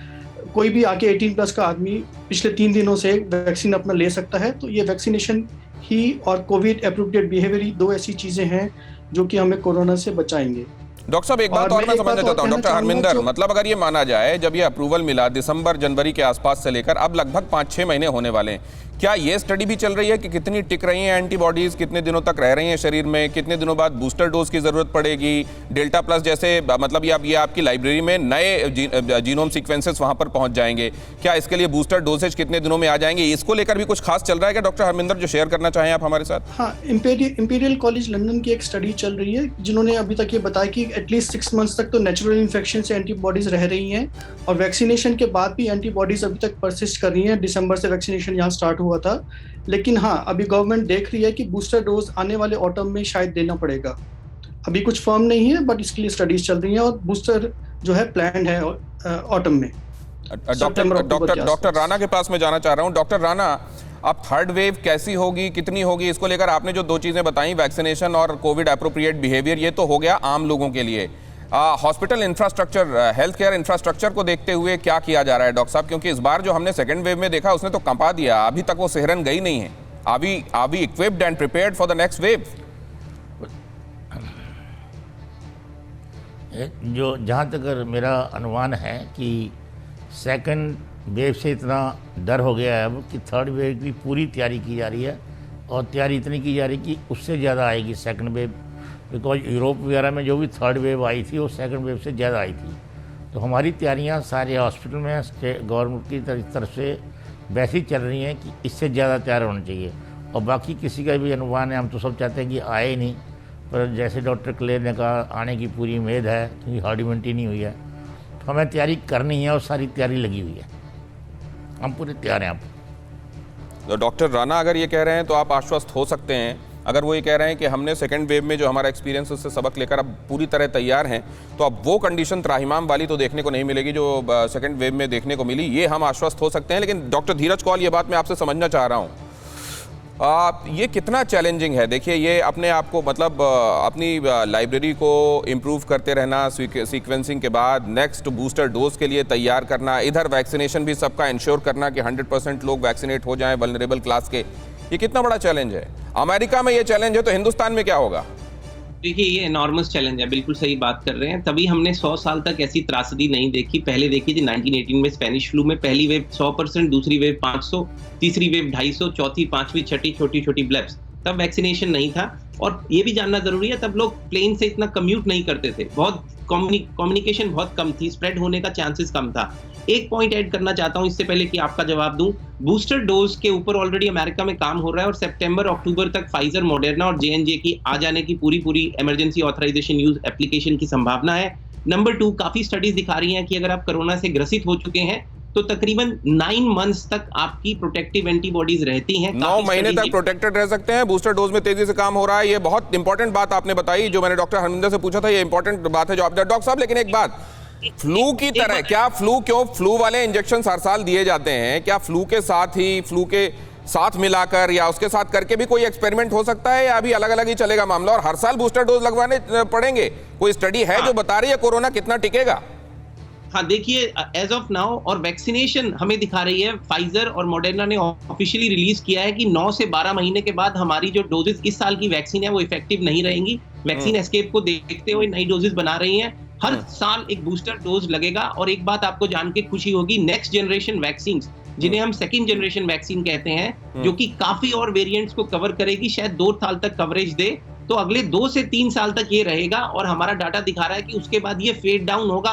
कोई भी आके 18 प्लस का आदमी पिछले 3 दिनों से वैक्सीन अपना ले सकता है। तो ये वैक्सीनेशन ही और कोविड एप्रोप्रिएट बिहेवियर, 2 ऐसी चीज़ें हैं जो कि हमें कोरोना से बचाएंगे। डॉक्टर साहब, एक बात और मैं समझना चाहता हूँ डॉक्टर हरमिंदर, मतलब अगर ये माना जाए जब ये अप्रूवल मिला दिसंबर जनवरी के आसपास से लेकर अब लगभग 5-6 महीने होने वाले हैं, क्या ये स्टडी भी चल रही है कि कितनी टिक रही हैं एंटीबॉडीज, कितने दिनों तक रह रही हैं शरीर में, कितने दिनों बाद बूस्टर डोज की जरूरत पड़ेगी? डेल्टा प्लस जैसे मतलब ये आपकी लाइब्रेरी में नए जीनोम सीक्वेंसेस वहां पर पहुंच जाएंगे, क्या इसके लिए बूस्टर डोजेज कितने दिनों में आ जाएंगे? इसको लेकर भी कुछ खास चल रहा है क्या डॉक्टर हरमिंदर, जो शेयर करना चाहें आप हमारे साथ? हाँ, इंपीरियल कॉलेज लंदन की एक स्टडी चल रही है जिन्होंने अभी तक ये बताया कि एटलीस्ट 6 मंथ्स तक तो नेचुरल इन्फेक्शन से एंटीबॉडीज रह रही हैं, और वैक्सीनेशन के बाद भी एंटीबॉडीज अभी तक परसिस्ट कर रही हैं। दिसंबर से वैक्सीनेशन यहाँ स्टार्ट हुआ था, लेकिन हाँ, अभी गवर्नमेंट देख रही है कि बूस्टर डोज आने वाले ऑटम में शायद देना पड़ेगा। अभी कुछ फर्म नहीं है, बट इसके लिए स्टडीज चल रही हैं, और बूस्टर जो है प्लान्ड है ऑटम में। डॉक्टर राणा के पास मैं जाना चाह रहा हूं। डॉक्टर राणा, अब थर्ड वेव कैसी होगी, कितनी होगी, इसको लेकर आपने जो 2 चीजें बताई, वैक्सीनेशन और कोविड एप्रोप्रिएट बिहेवियर, ये तो हो गया आम लोगों के लिए। Hospital infrastructure, health care infrastructure को देखते हुए क्या किया जा रहा है डॉक्टर साहब? क्योंकि इस बार जो हमने सेकेंड वेव में देखा उसने तो कंपा दिया, अभी तक वो सिहरन गई नहीं है। Are we equipped and prepared for the next wave? जो जहाँ तक मेरा अनुमान है कि सेकंड वेव से इतना डर हो गया है अब कि थर्ड वेव की पूरी तैयारी की जा रही है, और तैयारी इतनी की जा रही है कि उससे ज़्यादा आएगी सेकंड वेव, बिकॉज यूरोप वगैरह में जो भी थर्ड वेव आई थी वो सेकंड वेव से ज़्यादा आई थी। तो हमारी तैयारियाँ सारे हॉस्पिटल में गवर्नमेंट की तरफ से वैसी चल रही हैं कि इससे ज़्यादा तैयार होना चाहिए, और बाकी किसी का भी अनुमान है, हम तो सब चाहते हैं कि आए ही नहीं, पर जैसे डॉक्टर क्लेयर ने कहा आने की पूरी उम्मीद है क्योंकि हर्ड इम्यूनिटी नहीं हुई है, तो हमें तैयारी करनी है और सारी तैयारी लगी हुई है, हम पूरे तैयार हैं। आप तो डॉक्टर राणा अगर ये कह रहे हैं तो आप आश्वस्त हो सकते हैं। अगर वो ये कह रहे हैं कि हमने सेकंड वेव में जो हमारा एक्सपीरियंस उससे सबक लेकर अब पूरी तरह तैयार हैं, तो अब वो कंडीशन त्राहिमाम वाली तो देखने को नहीं मिलेगी जो सेकंड वेव में देखने को मिली, ये हम आश्वस्त हो सकते हैं। लेकिन डॉक्टर धीरज कौल, ये बात मैं आपसे समझना चाह रहा हूँ, ये कितना चैलेंजिंग है? देखिए, ये अपने आप को मतलब अपनी लाइब्रेरी को इम्प्रूव करते रहना, सीक्वेंसिंग के बाद नेक्स्ट बूस्टर डोज के लिए तैयार करना, इधर वैक्सीनेशन भी सबका इंश्योर करना कि 100% लोग वैक्सीनेट हो जाएं वल्नरेबल क्लास के, ये कितना बड़ा चैलेंज है? अमेरिका में ये चैलेंज है तो हिंदुस्तान में क्या होगा? देखिए, ये एनॉर्मस चैलेंज है, बिल्कुल सही बात कर रहे हैं। तभी हमने 100 साल तक ऐसी त्रासदी नहीं देखी। पहले देखी थी 1918 में स्पेनिश फ्लू में, पहली वेव 100%, दूसरी वेव 500, तीसरी वेव 250, चौथी, पांचवी, छठी छोटी छोटी ब्लेप्स। तब वैक्सीनेशन नहीं था, और ये भी जानना जरूरी है, तब लोग प्लेन से इतना कम्यूट नहीं करते थे, बहुत कम्युनिकेशन बहुत कम थी, स्प्रेड होने का चांसेस कम था। एक पॉइंट ऐड करना चाहता हूं इससे पहले कि आपका जवाब दूं, बूस्टर डोज के ऊपर ऑलरेडी अमेरिका में काम हो रहा है, और सितंबर अक्टूबर तक फाइजर, मॉडर्ना और J&J की आ जाने की पूरी इमरजेंसी ऑथराइजेशन यूज एप्लीकेशन की संभावना है। नंबर 2, काफी स्टडीज दिखा रही हैं कि अगर आप कोरोना से ग्रसित हो चुके हैं तो तकरीबन 9 मंथ्स तक आपकी प्रोटेक्टिव एंटीबॉडीज रहती हैं। 9 महीने तक प्रोटेक्टेड रह सकते हैं। बूस्टर डोज में तेजी से काम हो रहा है। ये बहुत इंपॉर्टेंट बात आपने बताई, जो मैंने डॉक्टर हरमिंदर से पूछा था, ये इंपॉर्टेंट बात है जो आप डॉक्टर साहब। लेकिन एक बात, फ्लू की तरह क्या फ्लू वाले इंजेक्शन हर साल दिए जाते हैं, क्या फ्लू के साथ मिलाकर या उसके साथ करके भी कोई एक्सपेरिमेंट हो सकता है, या अभी अलग अलग ही चलेगा मामला और हर साल बूस्टर डोज लगवाने पड़ेंगे? कोई स्टडी है जो बता रही है कोरोना कितना टिकेगा? हाँ, देखिए, एज ऑफ नाउ और वैक्सीनेशन हमें दिखा रही है, फाइजर और मॉडर्ना ने ऑफिशियली रिलीज किया है कि 9 से 12 महीने के बाद हमारी जो डोजेस इस साल की वैक्सीन है वो इफेक्टिव नहीं रहेंगी। वैक्सीन एस्केप को देखते हुए नई डोजेस बना रही हैं। हर साल एक बूस्टर डोज लगेगा, और एक बात आपको जान के खुशी होगी, नेक्स्ट जनरेशन वैक्सीन, जिन्हें हम सेकंड जनरेशन वैक्सीन कहते हैं, जो कि काफी और वेरिएंट्स को कवर करेगी, शायद 2 साल तक कवरेज दे, तो अगले 2 से 3 साल तक ये रहेगा। और हमारा डाटा दिखा रहा है कि उसके बाद ये फेड डाउन होगा,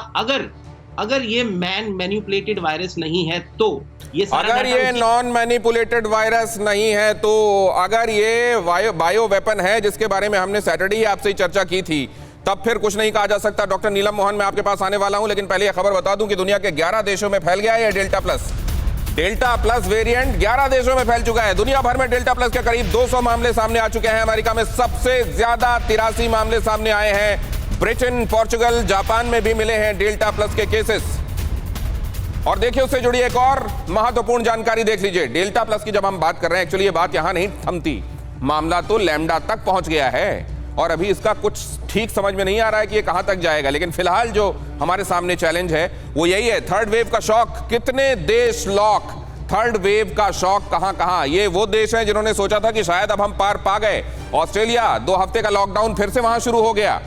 अगर ये मैनिपुलेटेड वायरस नहीं है तो। ये अगर ये नॉन मैनिपुलेटेड वायरस नहीं है तो, अगर ये बायो वेपन है जिसके बारे में हमने सैटरडे ही आपसे चर्चा की थी, तब फिर कुछ नहीं कहा जा सकता। डॉक्टर नीलम मोहन, मैं आपके पास आने वाला हूं, लेकिन पहले यह खबर बता दूं कि दुनिया के 11 देशों में फैल गया है डेल्टा प्लस वेरिएंट 11 देशों में फैल चुका है। दुनिया भर में डेल्टा प्लस के करीब 200 मामले सामने आ चुके हैं। अमेरिका में सबसे ज्यादा 83 मामले सामने आए हैं। ब्रिटेन, पोर्चुगल, जापान में भी मिले हैं डेल्टा प्लस के केसेस। और देखिए, उससे जुड़ी एक और महत्वपूर्ण जानकारी देख लीजिए। डेल्टा प्लस की जब हम बात कर रहे हैं, एक्चुअली ये बात यहां नहीं थमती, मामला तो लैम्डा तक पहुंच गया है, और अभी इसका कुछ ठीक समझ में नहीं आ रहा है कि ये कहां तक जाएगा। लेकिन फिलहाल जो हमारे सामने चैलेंज है वो यही है, थर्ड वेव का शॉक। कितने देश लॉक, थर्ड वेव का शॉक कहां? ये वो देश हैं जिन्होंने सोचा था कि शायद अब हम पार पा गए। ऑस्ट्रेलिया 2 हफ्ते का लॉकडाउन फिर से वहां शुरू हो गया।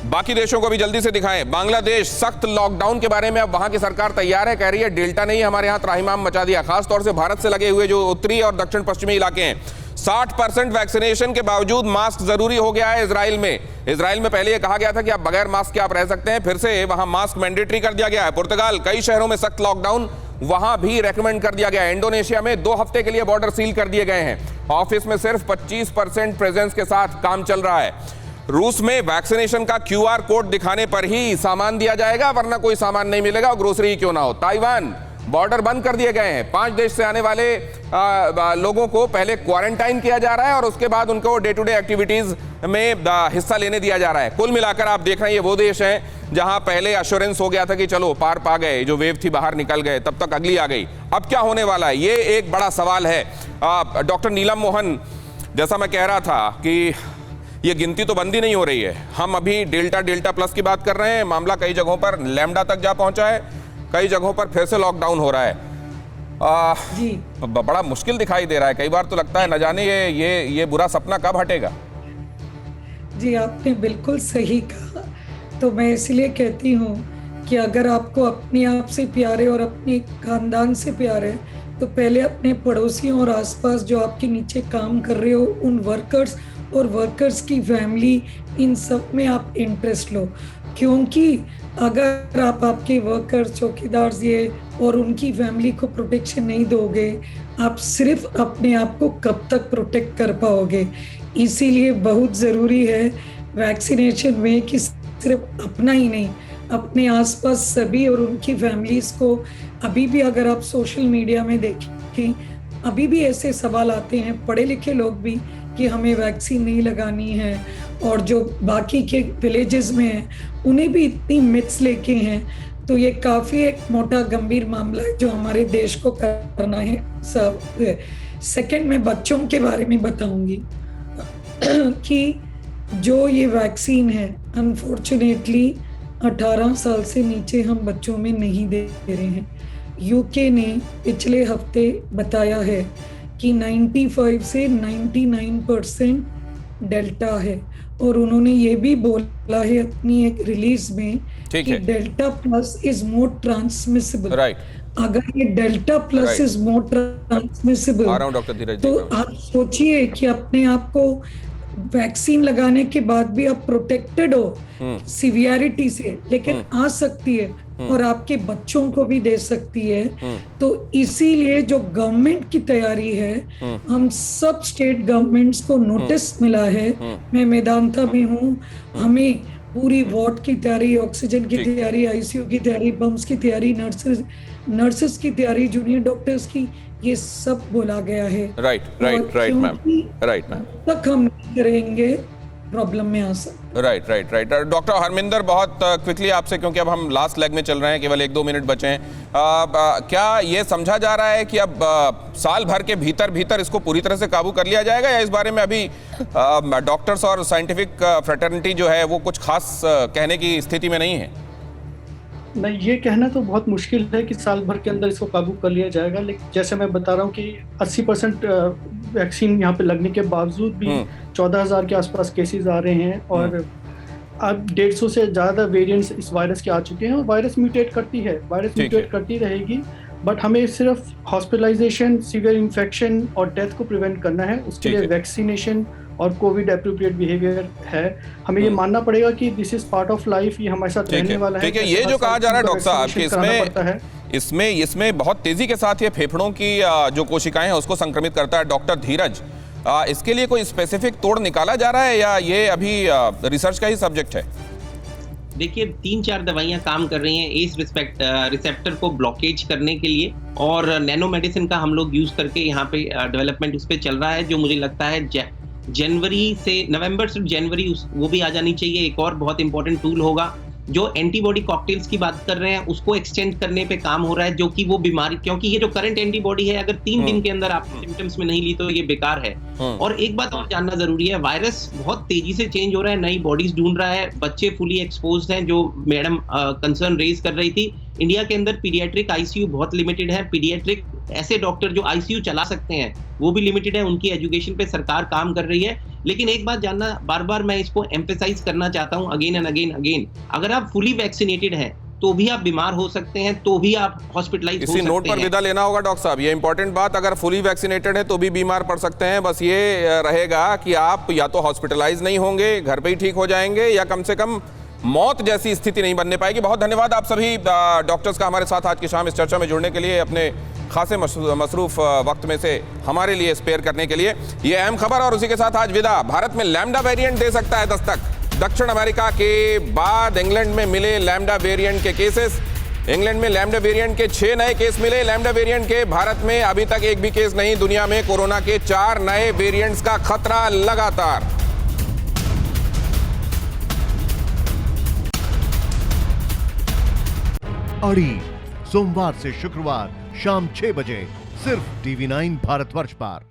बाकी देशों को भी जल्दी से दिखाएं। बांग्लादेश सख्त लॉकडाउन के बारे में अब वहां की सरकार तैयार है, कह रही है डेल्टा ने ही हमारे यहां त्राहिमाम मचा दिया, खासतौर से भारत से लगे हुए जो उत्तरी और दक्षिण पश्चिमी इलाके हैं। 60% वैक्सीनेशन के बावजूद मास्क जरूरी हो गया है इजराइल में। इजराइल में पहले यह कहा गया था कि आप बगैर मास्क के आप रह सकते हैं, फिर से वहां मास्क मैंडेटरी कर दिया गया है। पुर्तगाल, कई शहरों में सख्त लॉकडाउन, वहां भी रेकमेंड कर दिया गया है। इंडोनेशिया में 2 हफ्ते के लिए बॉर्डर सील कर दिए गए हैं। ऑफिस में सिर्फ 25% प्रेजेंस के साथ काम चल रहा है। रूस में वैक्सीनेशन का QR कोड दिखाने पर ही सामान दिया जाएगा, वरना कोई सामान नहीं मिलेगा, और ग्रोसरी ही क्यों ना हो। ताइवान, बॉर्डर बंद कर दिए गए हैं। 5 देश से आने वाले लोगों को पहले क्वारंटाइन किया जा रहा है और उसके बाद उनको डे टू डे एक्टिविटीज में हिस्सा लेने दिया जा रहा है। कुल मिलाकर आप देख रहे हैं ये वो देश हैं जहां पहले एश्योरेंस हो गया था कि चलो पार पा गए, जो वेव थी बाहर निकल गए, तब तक अगली आ गई। अब क्या होने वाला है, ये एक बड़ा सवाल है। डॉक्टर नीलम मोहन, जैसा मैं कह रहा था कि ये गिनती तो बंदी नहीं हो रही है। हम अभी डेल्टा प्लस की बात कर रहे हैं, मामला कई जगहों पर लैम्डा तक जा पहुंचा है, कई जगहों पर फिर से लॉकडाउन हो रहा है। जी बड़ा मुश्किल दिखाई दे रहा है। कई बार तो लगता है न जाने ये बुरा सपना कब हटेगा। जी, आपने बिल्कुल सही कहा। तो मैं इसलिए कहती हूँ कि अगर आपको अपने आप से प्यार है और अपने खानदान से प्यार है, तो पहले अपने पड़ोसियों और आसपास जो आपके नीचे काम कर रहे हो उन वर्कर्स और वर्कर्स की फैमिली, इन सब में आप इंटरेस्ट लो। क्योंकि अगर आप आपके वर्कर्स, चौकीदार ये और उनकी फैमिली को प्रोटेक्शन नहीं दोगे, आप सिर्फ अपने आप को कब तक प्रोटेक्ट कर पाओगे। इसीलिए बहुत ज़रूरी है वैक्सीनेशन में कि सिर्फ अपना ही नहीं, अपने आसपास सभी और उनकी फैमिलीज़ को। अभी भी अगर आप सोशल मीडिया में देखें, अभी भी ऐसे सवाल आते हैं पढ़े लिखे लोग भी कि हमें वैक्सीन नहीं लगानी है, और जो बाकी के विलेजेस में हैं उन्हें भी इतनी मिथ्स लेके हैं। तो ये काफ़ी एक मोटा गंभीर मामला है जो हमारे देश को करना है सब। सेकंड, मैं बच्चों के बारे में बताऊंगी कि जो ये वैक्सीन है अनफॉर्चुनेटली 18 साल से नीचे हम बच्चों में नहीं दे रहे हैं। यूके ने पिछले हफ्ते बताया है कि 95 से 99% डेल्टा है, और उन्होंने ये भी बोला है अपनी एक रिलीज में कि delta plus is more transmissible. अगर ये delta plus is more transmissible, तो आप सोचिए कि अपने आप को वैक्सीन लगाने के बाद भी आप प्रोटेक्टेड हो सीवियरिटी से, लेकिन आ सकती है और आपके बच्चों को भी दे सकती है। तो इसीलिए जो गवर्नमेंट की तैयारी है, हम सब स्टेट गवर्नमेंट्स को नोटिस मिला है, मैं मेदांता में हूँ, हमें पूरी वार्ड की तैयारी, ऑक्सीजन की तैयारी, ICU की तैयारी, पम्प्स की तैयारी, नर्सेस की तैयारी, जूनियर डॉक्टर्स की, ये सब बोला गया है। Right ma'am. तक हम नहीं करेंगे, प्रॉब्लम में आ सकते। राइट। डॉक्टर हरमिंदर, बहुत क्विकली आपसे, क्योंकि अब हम लास्ट लेग में चल रहे हैं, केवल 1-2 मिनट बचे हैं। क्या ये समझा जा रहा है कि अब साल भर के भीतर इसको पूरी तरह से काबू कर लिया जाएगा, या इस बारे में अभी डॉक्टर्स और साइंटिफिक फ्रेटर्निटी जो है वो कुछ खास कहने की स्थिति में नहीं है? नहीं, ये कहना तो बहुत मुश्किल है कि साल भर के अंदर इसको काबू कर लिया जाएगा, लेकिन जैसे मैं बता रहा हूँ कि 80% वैक्सीन यहाँ पे लगने के बावजूद भी 14,000 के आसपास केसेस आ रहे हैं, और अब 150 से ज़्यादा वेरिएंट्स इस वायरस के आ चुके हैं, और वायरस म्यूटेट करती है, वायरस म्यूटेट करती रहेगी। बट हमें सिर्फ हॉस्पिटलाइजेशन, सीवियर इन्फेक्शन और डेथ को प्रिवेंट करना है। उसके लिए वैक्सीनेशन और कोविड एप्रोप्रिएट बिहेवियर है। हमें ये मानना पड़ेगा कि this is part of life, ये हमारे साथ रहने वाला है। ठीक है, ये जो कहा जा रहा है डॉक्टर साहब कि इसमें बहुत तेजी के साथ ये फेफड़ों की जो कोशिकाएं हैं उसको संक्रमित करता है। डॉक्टर धीरज, इसके लिए कोई स्पेसिफिक तोड़ निकाला जा रहा है, या ये अभी रिसर्च का ही सब्जेक्ट है? देखिए, 3-4 दवाइयां काम कर रही हैं एस रिसेप्टर को ब्लॉकेज करने के लिए, और नैनो मेडिसिन का हम लोग यूज करके यहाँ पे डेवलपमेंट उस पर चल रहा है, जो मुझे लगता है नवंबर से जनवरी वो भी आ जानी चाहिए। एक और बहुत इंपॉर्टेंट टूल होगा जो एंटीबॉडी कॉकटेल्स की बात कर रहे हैं, उसको एक्सटेंड करने पे काम हो रहा है, जो कि वो बीमारी, क्योंकि ये जो करंट एंटीबॉडी है, अगर 3 दिन के अंदर आप सिम्टम्स में नहीं ली तो ये बेकार है। और एक बात और जानना जरूरी है, वायरस बहुत तेजी से चेंज हो रहा है, नई बॉडीज ढूंढ रहा है, बच्चे फुली एक्सपोज्ड हैं, जो मैडम कंसर्न रेज कर रही थी, इंडिया के अंदर पीडियाट्रिक आईसीयू बहुत लिमिटेड है, पीडियाट्रिक ऐसे डॉक्टर जो आईसीयू चला सकते हैं वो भी लिमिटेड है, उनकी एजुकेशन पे सरकार काम कर रही है। लेकिन एक बात जानना, बार बार मैं इसको एम्फेसाइज करना चाहता हूं अगेन एंड अगेन, अगर आप फुली वैक्सीनेटेड हैं तो भी आप बीमार हो सकते हैं, तो भी आप हॉस्पिटलाइज हो सकते हैं। इसी नोट पर विदा लेना होगा डॉक्टर साहब, ये इंपॉर्टेंट बात, अगर फुली वैक्सीनेटेड है तो भी बीमार पड़ सकते हैं। बस ये रहेगा कि आप या तो हॉस्पिटलाइज नहीं होंगे, घर पे ही ठीक हो जाएंगे, या कम से कम मौत जैसी स्थिति नहीं बनने पाएगी। बहुत धन्यवाद आप सभी डॉक्टर्स का हमारे साथ आज की शाम इस चर्चा में जुड़ने के लिए, अपने खासे मसरूफ वक्त में से हमारे लिए स्पेयर करने के लिए। ये अहम खबर और उसी के साथ आज विदा। भारत में लैम्डा वेरिएंट दे सकता है दस्तक। दक्षिण अमेरिका के बाद इंग्लैंड में मिले लैम्डा वेरिएंट के केसेस। इंग्लैंड में लैम्डा वेरिएंट के 6 नए केस मिले लैम्डा वेरिएंट के। भारत में अभी तक एक भी केस नहीं। दुनिया में कोरोना के 4 नए वेरिएंट्स का खतरा लगातार। अड़ी सोमवार से शुक्रवार शाम 6 बजे सिर्फ TV9 भारतवर्ष पर।